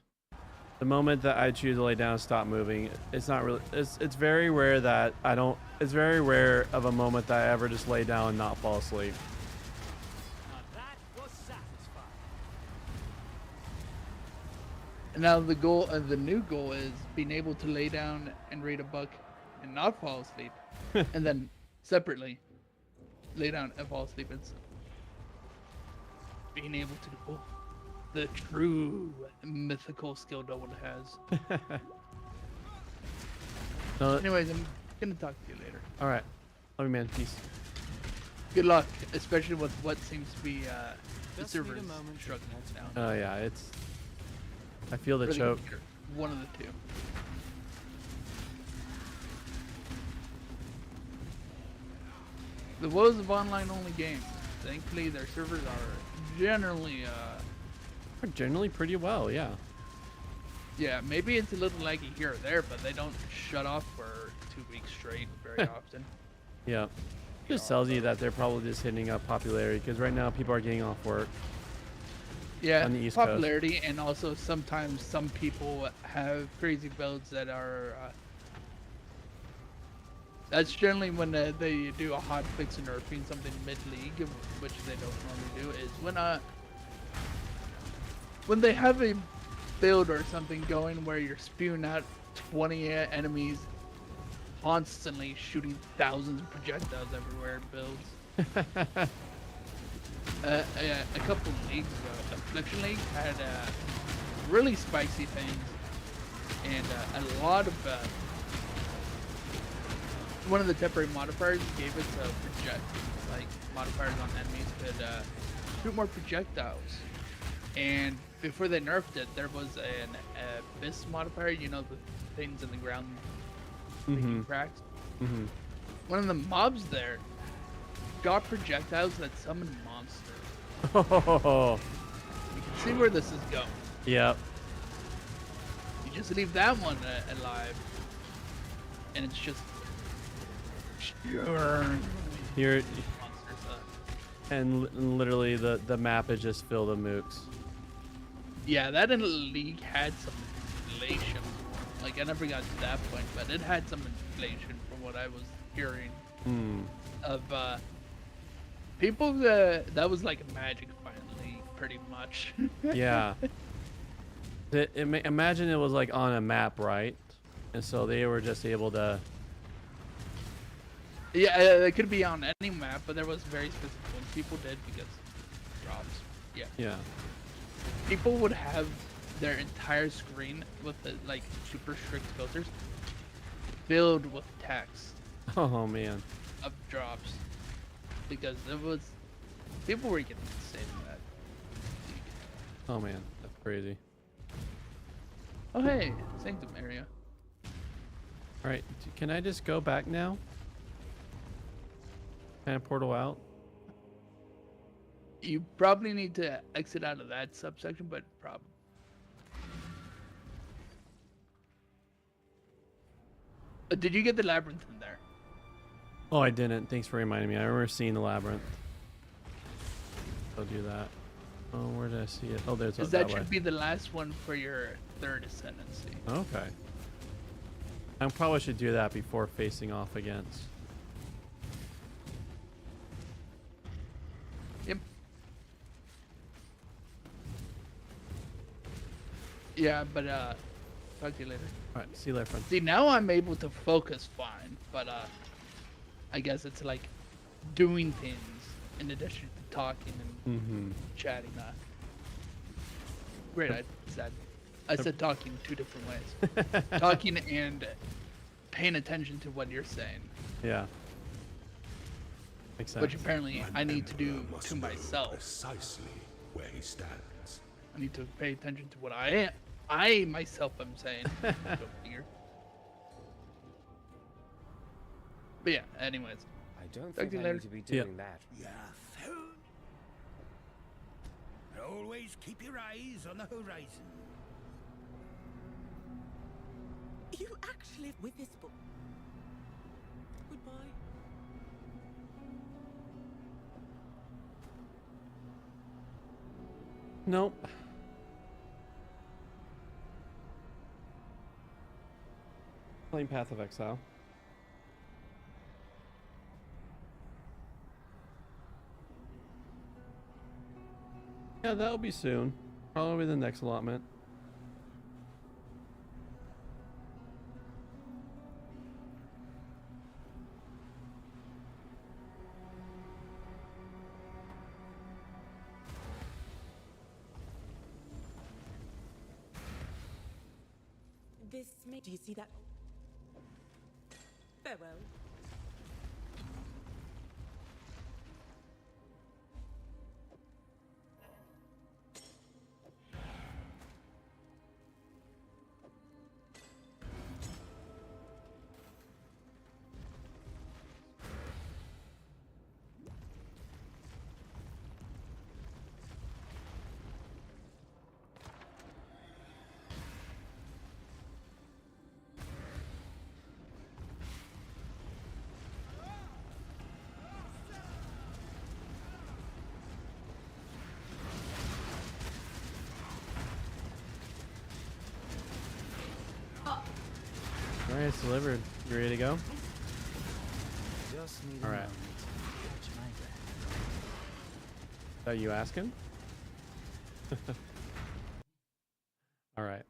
The moment that I choose to lay down and stop moving, it's not really. It's very rare that I don't. It's very rare of a moment that I ever just lay down and not fall asleep. And now the goal, the new goal is being able to lay down and read a book and not fall asleep, and then separately lay down and fall asleep instantly. being able to do the true mythical skill no one has. No, Anyways, I'm gonna talk to you later. all right. Love you, man. Peace. Good luck, especially with what seems to be the Just need a servers moment to struggling catch now. Oh yeah, it's. I feel the Or the choke. computer. One of the two. The woes of online-only games. Thankfully, their servers are generally, Are generally pretty well, yeah. yeah, maybe it's a little laggy here or there, but they don't shut off for 2 weeks straight very often. Yeah. Just tells you that they're probably just hitting up popularity because right now people are getting off work. Yeah, On the East Coast. popularity, and also sometimes some people have crazy builds that are. That's generally when they do a hot fix and nerfing something mid-league, which they don't normally do. Is when they have a build or something going where you're spewing out 20 enemies, constantly shooting thousands of projectiles everywhere. Builds. A couple of leagues ago, Affliction League had really spicy things, and a lot of one of the temporary modifiers gave it like modifiers on enemies could shoot more projectiles. And before they nerfed it, there was an abyss modifier, you know, the things in the ground making cracks. Mm-hmm. One of the mobs there got projectiles that summoned monsters. Oh. You can see where this is going. Yep. You just leave that one alive, and it's just Here, and literally the map is just filled with mooks. Yeah, that in the league had some inflation. Like, I never got to that point, but it had some inflation from what I was hearing. Of people that was like a magic finally, pretty much. Yeah. Imagine it was like on a map, right? And so they were just able to. Yeah, it could be on any map, but there was very specific ones people did because drops. Yeah. Yeah. People would have their entire screen with the like super strict filters filled with text Oh man. of drops because it was people were getting insane with that. Oh man, that's crazy. Oh hey, Sanctum area. All right, can I just go back now? Kind of portal out. You probably need to exit out of that subsection, but probably. Did you get the labyrinth in there? Oh, I didn't. Thanks for reminding me. I remember seeing the labyrinth. I'll do that. Oh, where did I see it? Oh, there's Because that that way. should be the last one for your third ascendancy. Okay. I probably should do that before facing off against. Yep. Yeah, but talk to you later. All right, see you later, friend. See, now I'm able to focus fine, but I guess it's like doing things in addition to talking and chatting. Great, I said talking two different ways. Talking and paying attention to what you're saying. Yeah. Makes sense. Which apparently I need to do to myself. Precisely where he stands. I need to pay attention to what I myself am saying. Go figure. But yeah, anyways. I don't Talk think to you I later. need to be doing that. Yeah, fool. And always keep your eyes on the horizon. You actually live with this book. Goodbye. Nope. Playing Path of Exile. Yeah, that'll be soon. Probably the next allotment. This may. Do you see that? Farewell. Alright, it's delivered. You ready to go? Just need All a right. moment to catch my breath. Is that you asking? Alright.